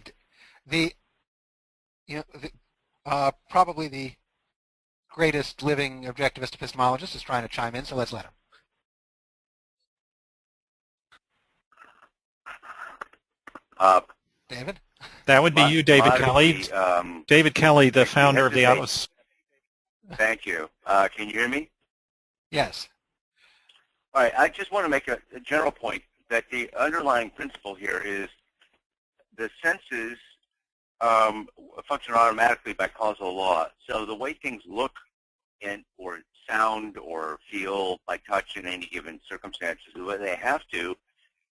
[SPEAKER 2] Probably the greatest living objectivist epistemologist is trying to chime in, so let's let him. David?
[SPEAKER 1] That would be you, David Kelly. David Kelly, the founder of the Atlas.
[SPEAKER 3] Thank you. Can you hear me?
[SPEAKER 2] Yes.
[SPEAKER 3] All right. I just want to make a general point that the underlying principle here is the senses function automatically by causal law. So the way things look or sound or feel by touch in any given circumstances, the way they have to,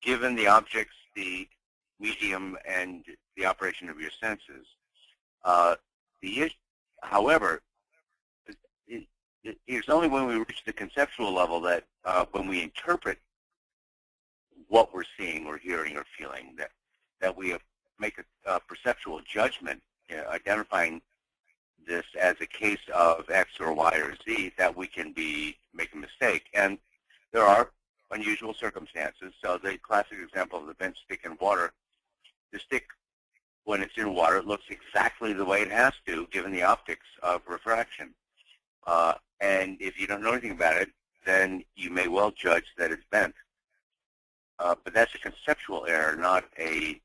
[SPEAKER 3] given the objects, the medium, and the operation of your senses. However, it's only when we reach the conceptual level that when we interpret what we're seeing or hearing or feeling that we make a perceptual judgment, identifying this as a case of X or Y or Z, that we can make a mistake. And there are unusual circumstances. So the classic example of the bent stick in water, the stick, when it's in water, it looks exactly the way it has to, given the optics of refraction. And if you don't know anything about it, then you may well judge that it's bent. But that's a conceptual error, not a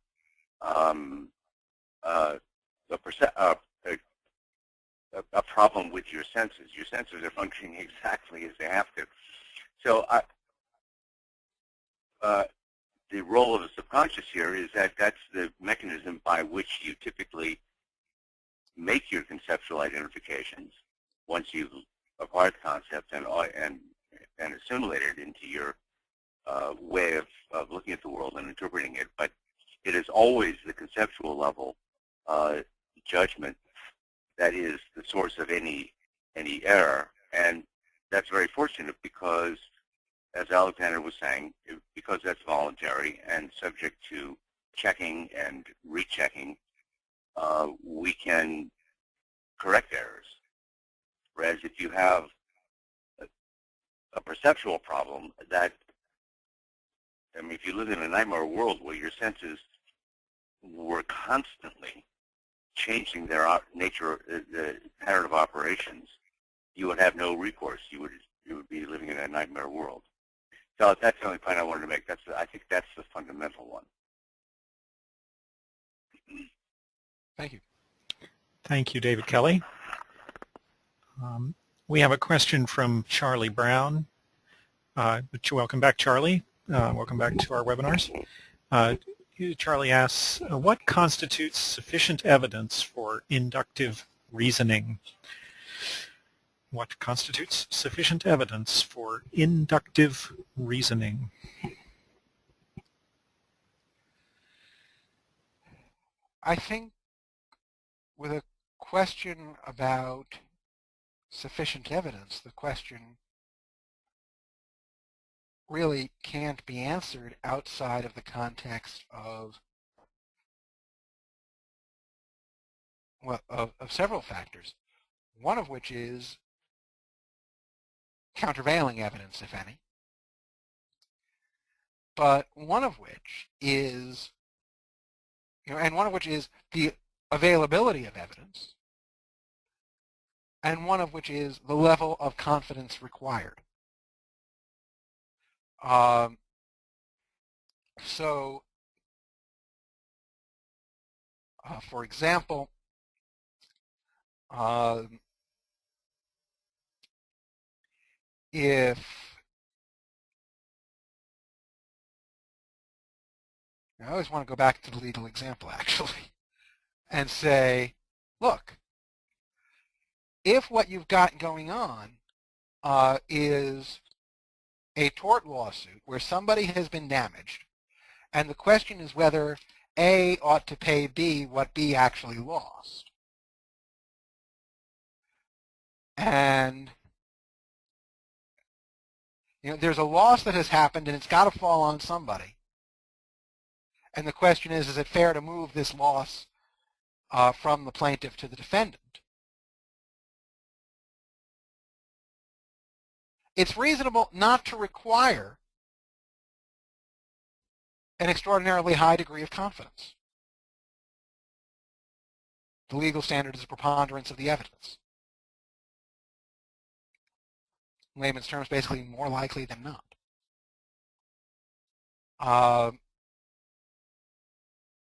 [SPEAKER 3] a problem with your senses. Your senses are functioning exactly as they have to. So the role of the subconscious here is that that's the mechanism by which you typically make your conceptual identifications once you've acquired the concept and assimilate it into your way of looking at the world and interpreting it. But it is always the conceptual level judgment that is the source of any error, and that's very fortunate because, as Alexander was saying, because that's voluntary and subject to checking and rechecking, we can correct errors. Whereas if you have a perceptual problem, that, I mean, if you live in a nightmare world where your senses were constantly changing their nature, the pattern of operations, you would have no recourse. You would be living in a nightmare world. So that's the only point I wanted to make. I think that's the fundamental one.
[SPEAKER 2] Thank you.
[SPEAKER 1] Thank you, David Kelly. We have a question from Charlie Brown. Welcome back, Charlie. Welcome back to our webinars. Charlie asks, what constitutes sufficient evidence for inductive reasoning? What constitutes sufficient evidence for inductive reasoning?
[SPEAKER 2] I think with a question about sufficient evidence, the question really can't be answered outside of the context of, well, of several factors, one of which is countervailing evidence, if any, but one of which is, and one of which is the availability of evidence, and one of which is the level of confidence required. For example, if I always want to go back to the legal example, actually, and say, look, if what you've got going on is a tort lawsuit where somebody has been damaged, and the question is whether A ought to pay B what B actually lost, and there's a loss that has happened and it's got to fall on somebody, and the question is it fair to move this loss from the plaintiff to the defendant? It's reasonable not to require an extraordinarily high degree of confidence. The legal standard is a preponderance of the evidence. In layman's terms, basically more likely than not.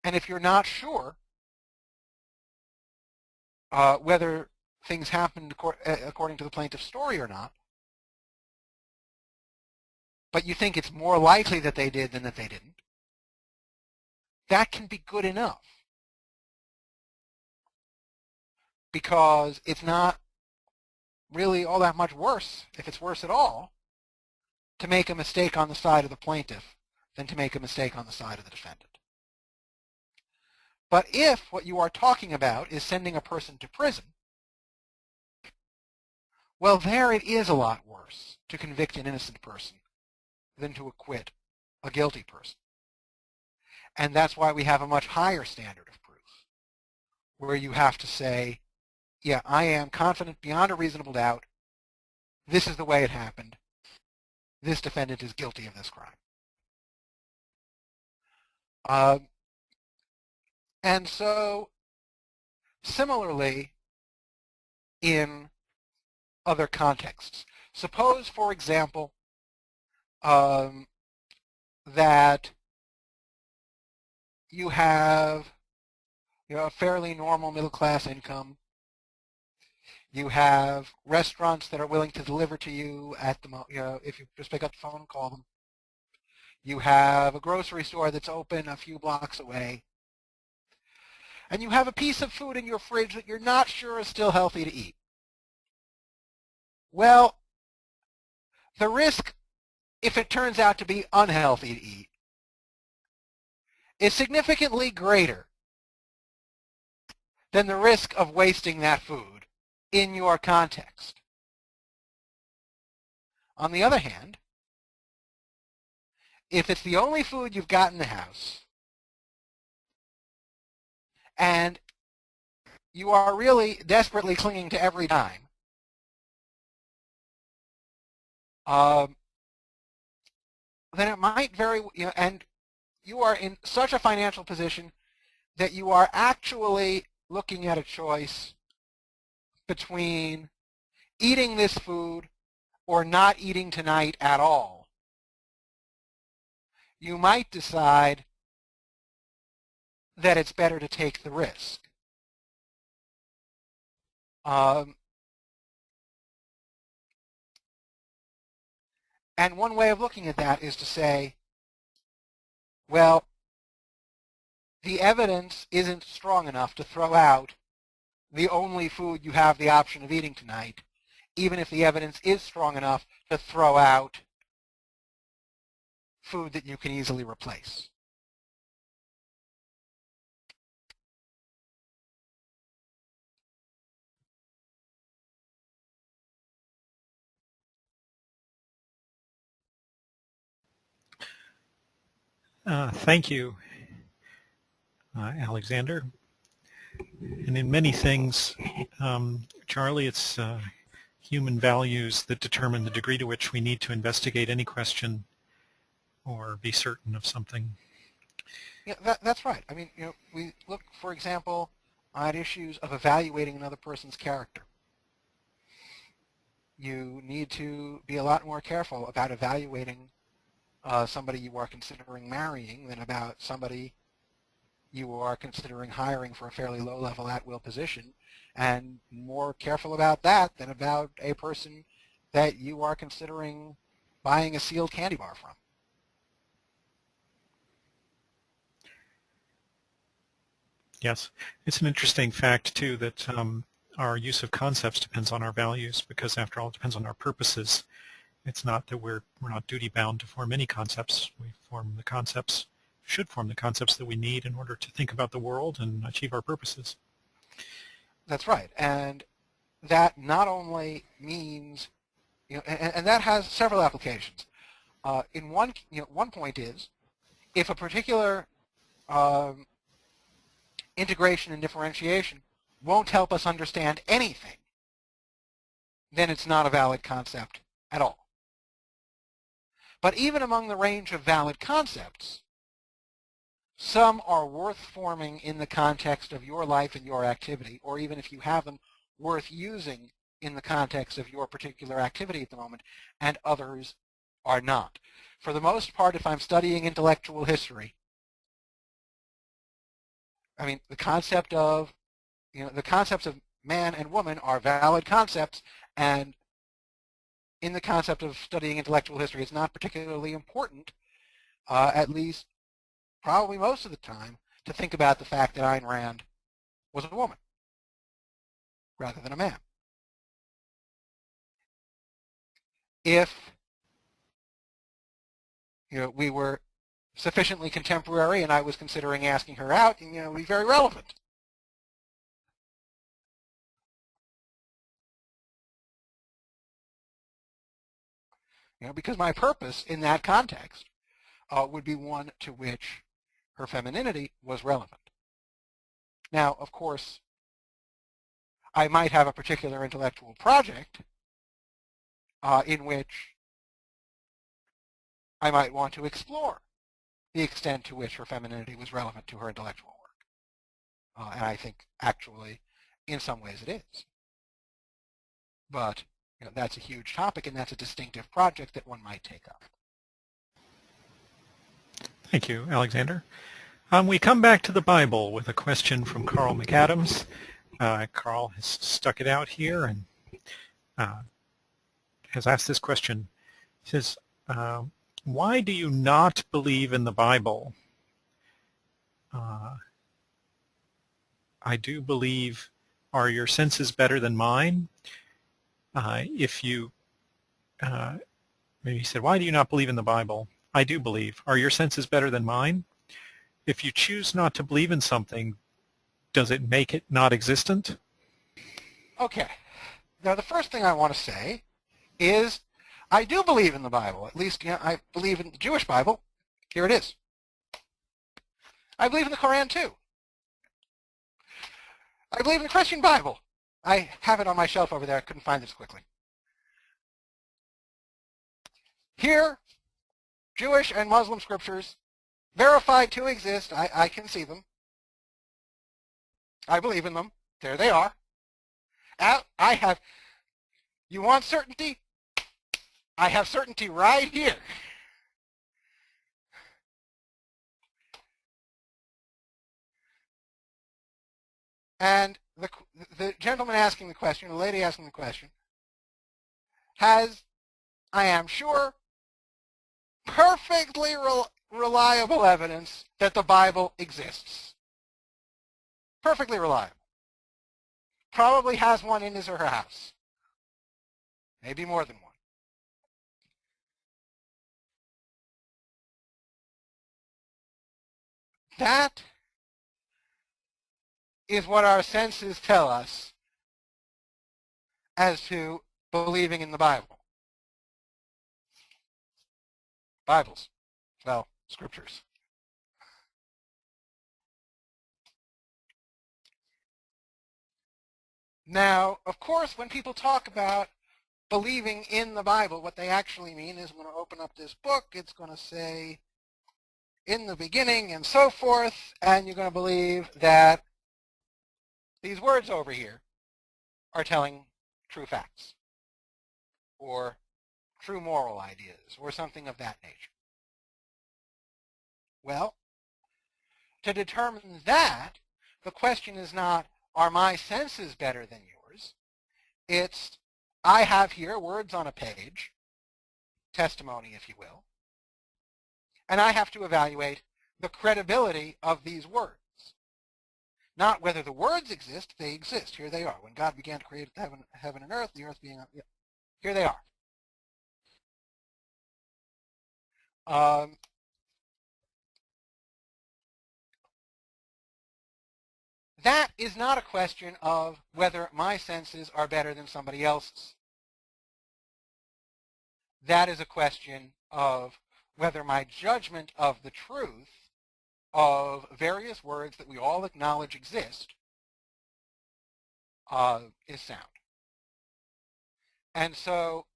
[SPEAKER 2] And if you're not sure whether things happened according to the plaintiff's story or not, but you think it's more likely that they did than that they didn't, that can be good enough. Because it's not really all that much worse, if it's worse at all, to make a mistake on the side of the plaintiff than to make a mistake on the side of the defendant. But if what you are talking about is sending a person to prison, well, there it is a lot worse to convict an innocent person than to acquit a guilty person. And that's why we have a much higher standard of proof, where you have to say, yeah, I am confident beyond a reasonable doubt, this is the way it happened, this defendant is guilty of this crime. And so, similarly, in other contexts, suppose, for example, that you have a fairly normal middle-class income. You have restaurants that are willing to deliver to you at the if you just pick up the phone and call them. You have a grocery store that's open a few blocks away. And you have a piece of food in your fridge that you're not sure is still healthy to eat. Well, the risk, if it turns out to be unhealthy to eat, is significantly greater than the risk of wasting that food in your context. On the other hand, if it's the only food you've got in the house, and you are really desperately clinging to every dime, then it might and you are in such a financial position that you are actually looking at a choice between eating this food or not eating tonight at all. You might decide that it's better to take the risk. And one way of looking at that is to say, well, the evidence isn't strong enough to throw out the only food you have the option of eating tonight, even if the evidence is strong enough to throw out food that you can easily replace.
[SPEAKER 1] Thank you, Alexander. And in many things, Charlie, it's human values that determine the degree to which we need to investigate any question or be certain of something.
[SPEAKER 2] Yeah, that's right. I mean, we look, for example, at issues of evaluating another person's character. You need to be a lot more careful about evaluating somebody you are considering marrying than about somebody you are considering hiring for a fairly low-level at-will position, and more careful about that than about a person that you are considering buying a sealed candy bar from.
[SPEAKER 1] Yes, it's an interesting fact, too, that our use of concepts depends on our values, because after all, it depends on our purposes. It's not that we're not duty-bound to form any concepts. We should form the concepts that we need in order to think about the world and achieve our purposes.
[SPEAKER 2] That's right, and that not only means, and that has several applications. In one point is, if a particular integration and differentiation won't help us understand anything, then it's not a valid concept at all. But even among the range of valid concepts, some are worth forming in the context of your life and your activity, or even if you have them, worth using in the context of your particular activity at the moment, and others are not. For the most part, if I'm studying intellectual history, I mean, the concepts of man and woman are valid concepts, and in the concept of studying intellectual history, it's not particularly important, at least probably most of the time, to think about the fact that Ayn Rand was a woman rather than a man. If we were sufficiently contemporary and I was considering asking her out, it would be very relevant. Because my purpose in that context would be one to which her femininity was relevant. Now, of course, I might have a particular intellectual project in which I might want to explore the extent to which her femininity was relevant to her intellectual work. And I think, actually, in some ways it is. But that's a huge topic, and that's a distinctive project that one might take up.
[SPEAKER 1] Thank you, Alexander. We come back to the Bible with a question from Carl McAdams. Carl has stuck it out here and has asked this question. He says, why do you not believe in the Bible? I do believe. Are your senses better than mine? If you, maybe he said, why do you not believe in the Bible? I do believe. Are your senses better than mine? If you choose not to believe in something, does it make it not existent?
[SPEAKER 2] Okay. Now, the first thing I want to say is I do believe in the Bible. At least, I believe in the Jewish Bible. Here it is. I believe in the Koran, too. I believe in the Christian Bible. I have it on my shelf over there. I couldn't find it quickly. Here, Jewish and Muslim scriptures, verified to exist. I can see them. I believe in them. There they are. I have, you want certainty? I have certainty right here. And the gentleman asking the question, the lady asking the question, has, I am sure, perfectly reliable evidence that the Bible exists. Perfectly reliable. Probably has one in his or her house. Maybe more than one. That is what our senses tell us as to believing in the Bible. Bibles. Well, scriptures. Now, of course, when people talk about believing in the Bible, what they actually mean is, I'm going to open up this book, it's going to say, in the beginning and so forth, and you're going to believe that these words over here are telling true facts or true moral ideas or something of that nature. Well, to determine that, the question is not, are my senses better than yours? It's, I have here words on a page, testimony if you will, and I have to evaluate the credibility of these words. Not whether the words exist, they exist. Here they are. When God began to create heaven and earth, the earth being, here they are. That is not a question of whether my senses are better than somebody else's. That is a question of whether my judgment of the truth of various words that we all acknowledge exist is sound. And so,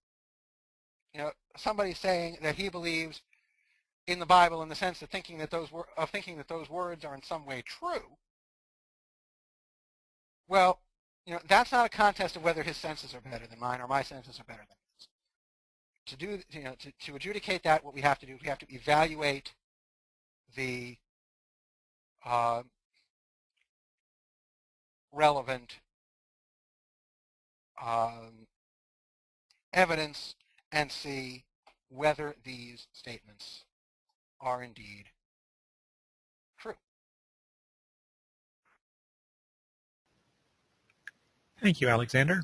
[SPEAKER 2] somebody saying that he believes in the Bible in the sense of thinking that those words are in some way true, well, that's not a contest of whether his senses are better than mine or my senses are better than his. To adjudicate that, what we have to do, we have to evaluate the relevant evidence and see whether these statements are indeed true.
[SPEAKER 1] Thank you, Alexander.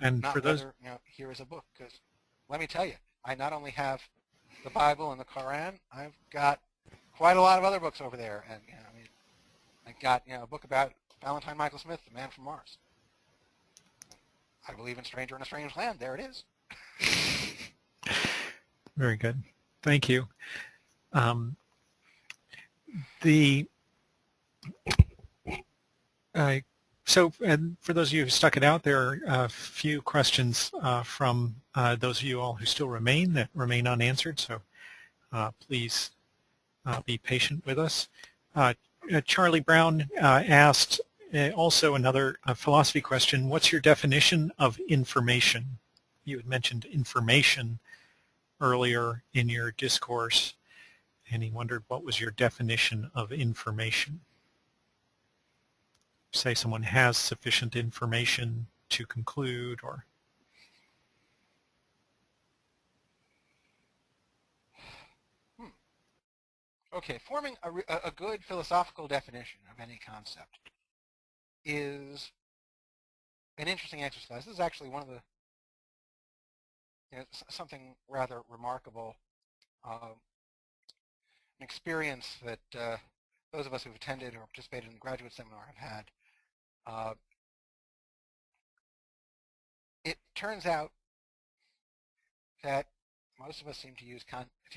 [SPEAKER 2] And
[SPEAKER 1] for those,
[SPEAKER 2] here is a book, because let me tell you, I not only have the Bible and the Koran, I've got quite a lot of other books over there, and I've got a book about Valentine Michael Smith, the Man from Mars. I believe in Stranger in a Strange Land. There it is.
[SPEAKER 1] Very good. Thank you. So, and for those of you who stuck it out, there are a few questions from those of you all who still remain unanswered. So please be patient with us. Charlie Brown asked also another philosophy question. What's your definition of information? You had mentioned information earlier in your discourse, and he wondered what was your definition of information. say someone has sufficient information to conclude, or
[SPEAKER 2] Okay, forming a good philosophical definition of any concept is an interesting exercise. This is actually one of the, something rather remarkable, an experience that those of us who've attended or participated in the graduate seminar have had. It turns out that most of us seem to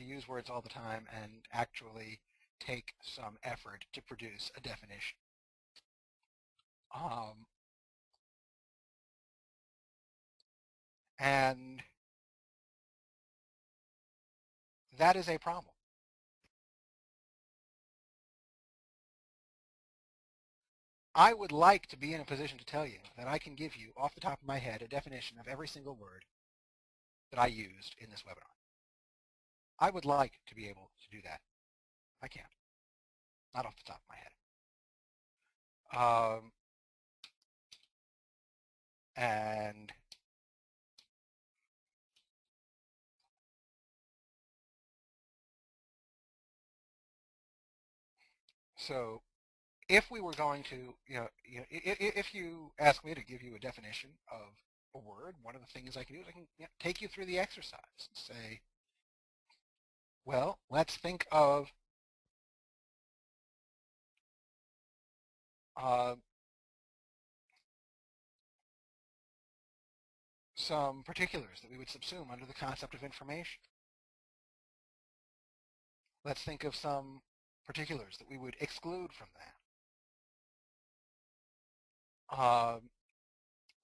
[SPEAKER 2] use words all the time and actually take some effort to produce a definition. And that is a problem. I would like to be in a position to tell you that I can give you, off the top of my head, a definition of every single word that I used in this webinar. I would like to be able to do that. I can't. Not off the top of my head. And so if we were going to, if you ask me to give you a definition of a word, one of the things I can do is I can take you through the exercise and say, well, let's think of some particulars that we would subsume under the concept of information. Let's think of some particulars that we would exclude from that.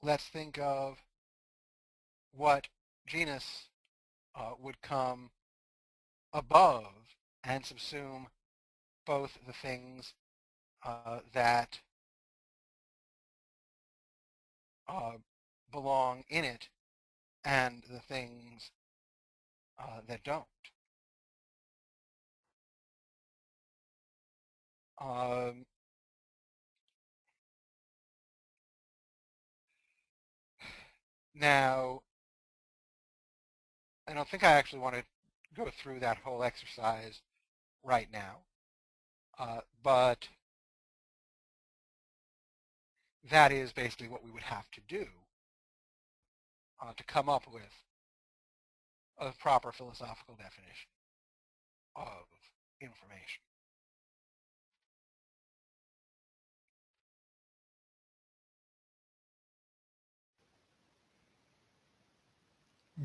[SPEAKER 2] Let's think of what genus would come above and subsume both the things that belong in it and the things that don't. Now, I don't think I actually want to go through that whole exercise right now, but that is basically what we would have to do to come up with a proper philosophical definition of information.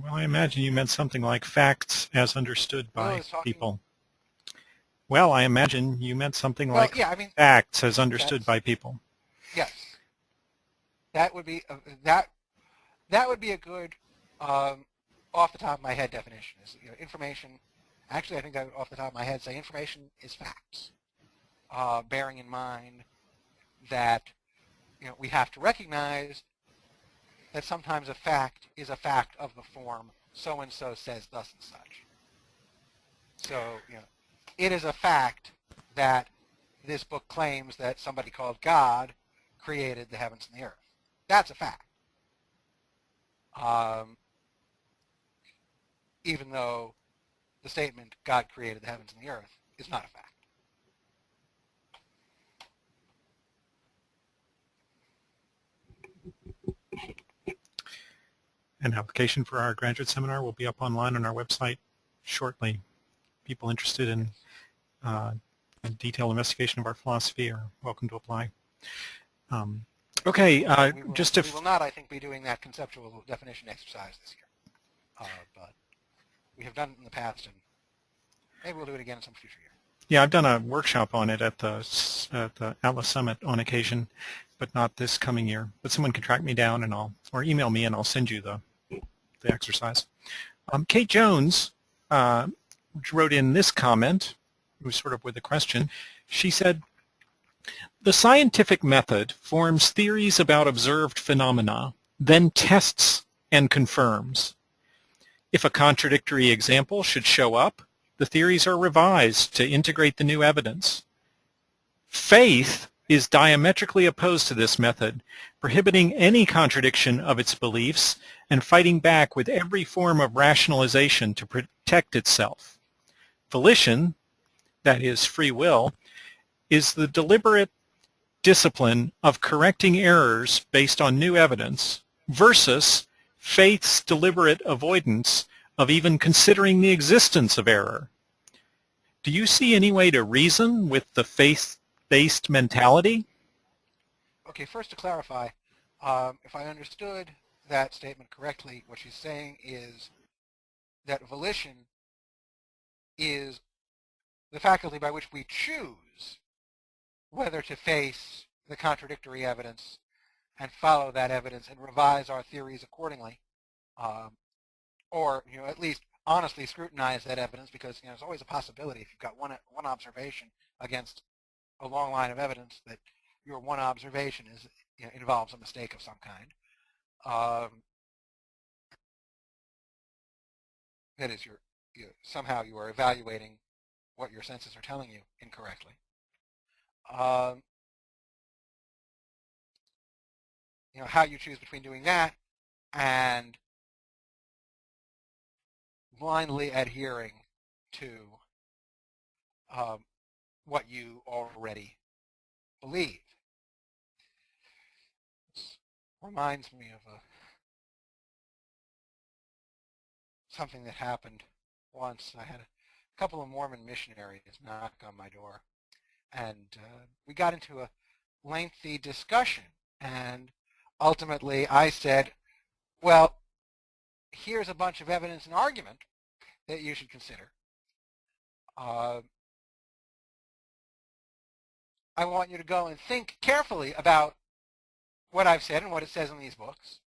[SPEAKER 1] well, I imagine you meant something like facts as understood by people. Well, I imagine you meant something like facts as understood by people.
[SPEAKER 2] Yes, that would be that would be a good off the top of my head definition. Is information? Actually, I think I would off the top of my head say information is facts, bearing in mind that we have to recognize that sometimes a fact is a fact of the form so and so says thus and such. So it is a fact that this book claims that somebody called God created the heavens and the earth. That's a fact. Even though the statement God created the heavens and the earth is not a fact.
[SPEAKER 1] An application for our graduate seminar will be up online on our website shortly. People interested in detailed investigation of our philosophy are welcome to apply. Okay,
[SPEAKER 2] we will not, I think, be doing that conceptual definition exercise this year, but we have done it in the past, and maybe we'll do it again in some future year.
[SPEAKER 1] Yeah, I've done a workshop on it at the Atlas Summit on occasion, but not this coming year. But someone can track me down and or email me and I'll send you the exercise. Kate Jones wrote in this comment, it was sort of with a question. She said, the scientific method forms theories about observed phenomena, then tests and confirms. If a contradictory example should show up, the theories are revised to integrate the new evidence. Faith is diametrically opposed to this method, prohibiting any contradiction of its beliefs and fighting back with every form of rationalization to protect itself. Volition, that is free will, is the deliberate discipline of correcting errors based on new evidence versus faith's deliberate avoidance of even considering the existence of error. Do you see any way to reason with the faith-based mentality?
[SPEAKER 2] Okay, first to clarify, if I understood that statement correctly, what she's saying is that volition is the faculty by which we choose whether to face the contradictory evidence and follow that evidence and revise our theories accordingly, or at least honestly scrutinize that evidence, because there's always a possibility if you've got one observation against a long line of evidence that your one observation is involves a mistake of some kind. That is, somehow you are evaluating what your senses are telling you incorrectly. How you choose between doing that and blindly adhering to what you already believe. This reminds me of something that happened once. I had a couple of Mormon missionaries knock on my door, and we got into a lengthy discussion, and ultimately I said, well, here's a bunch of evidence and argument that you should consider. I want you to go and think carefully about what I've said and what it says in these books.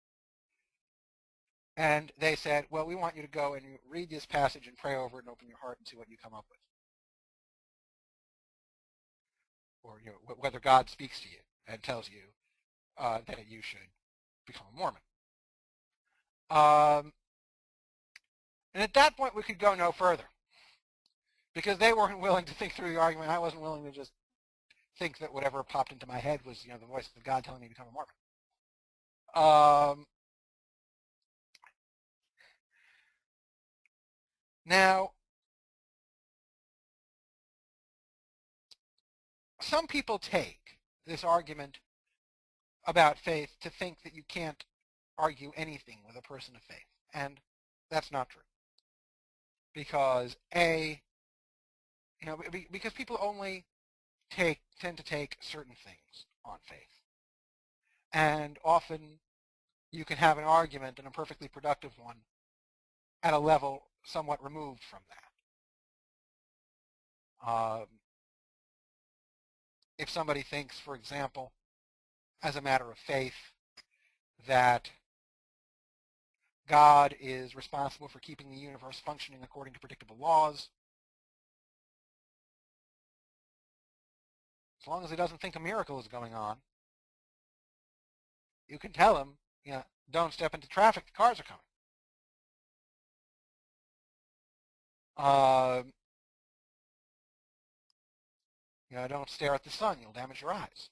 [SPEAKER 2] And they said, well, we want you to go and read this passage and pray over it and open your heart and see what you come up with. Or whether God speaks to you and tells you that you should become a Mormon. And at that point, we could go no further, because they weren't willing to think through the argument. I wasn't willing to just think that whatever popped into my head was, the voice of God telling me to become a Mormon. Now, some people take this argument about faith to think that you can't argue anything with a person of faith, and that's not true. Because because people only tend to take certain things on faith, and often you can have an argument, and a perfectly productive one, at a level somewhat removed from that. If somebody thinks, for example, as a matter of faith, that God is responsible for keeping the universe functioning according to predictable laws, as long as he doesn't think a miracle is going on, you can tell him, don't step into traffic, the cars are coming. Don't stare at the sun, you'll damage your eyes.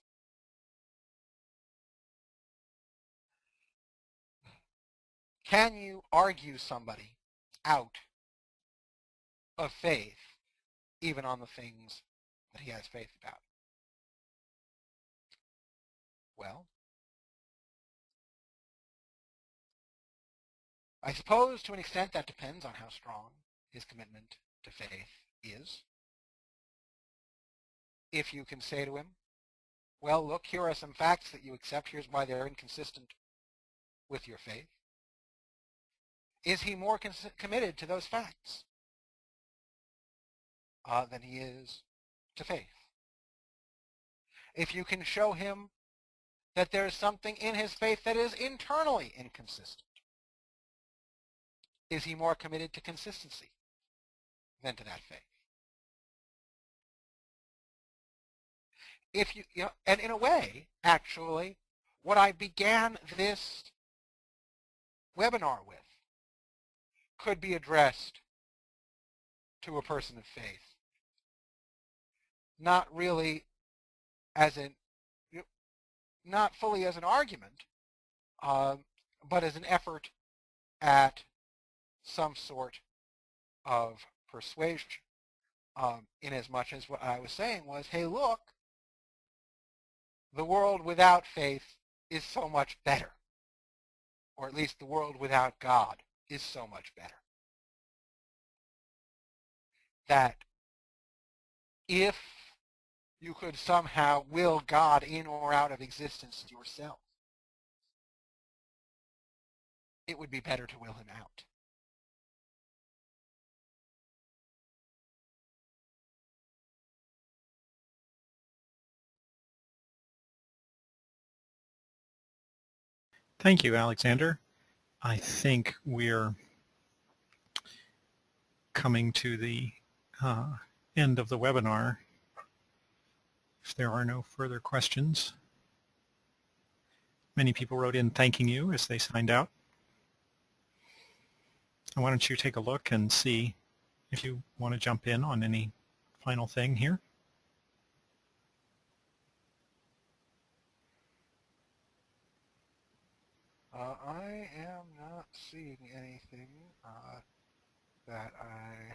[SPEAKER 2] Can you argue somebody out of faith, even on the things that he has faith about? Well, I suppose to an extent that depends on how strong his commitment to faith is. If you can say to him, well, look, here are some facts that you accept, here's why they're inconsistent with your faith. Is he more committed to those facts than he is to faith? If you can show him that there's something in his faith that is internally inconsistent, is he more committed to consistency than to that faith? If and in a way, actually, what I began this webinar with could be addressed to a person of faith, not really as an not fully as an argument, but as an effort at some sort of persuasion. In as much as what I was saying was, hey, look, the world without faith is so much better. Or at least the world without God is so much better. That if you could somehow will God in or out of existence yourself, it would be better to will him out.
[SPEAKER 1] Thank you, Alexander. I think we're coming to the end of the webinar. If there are no further questions, many people wrote in thanking you as they signed out. And why don't you take a look and see if you want to jump in on any final thing here.
[SPEAKER 2] I am not seeing anything that I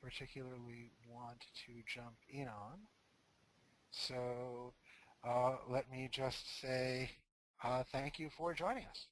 [SPEAKER 2] particularly want to jump in on. So let me just say thank you for joining us.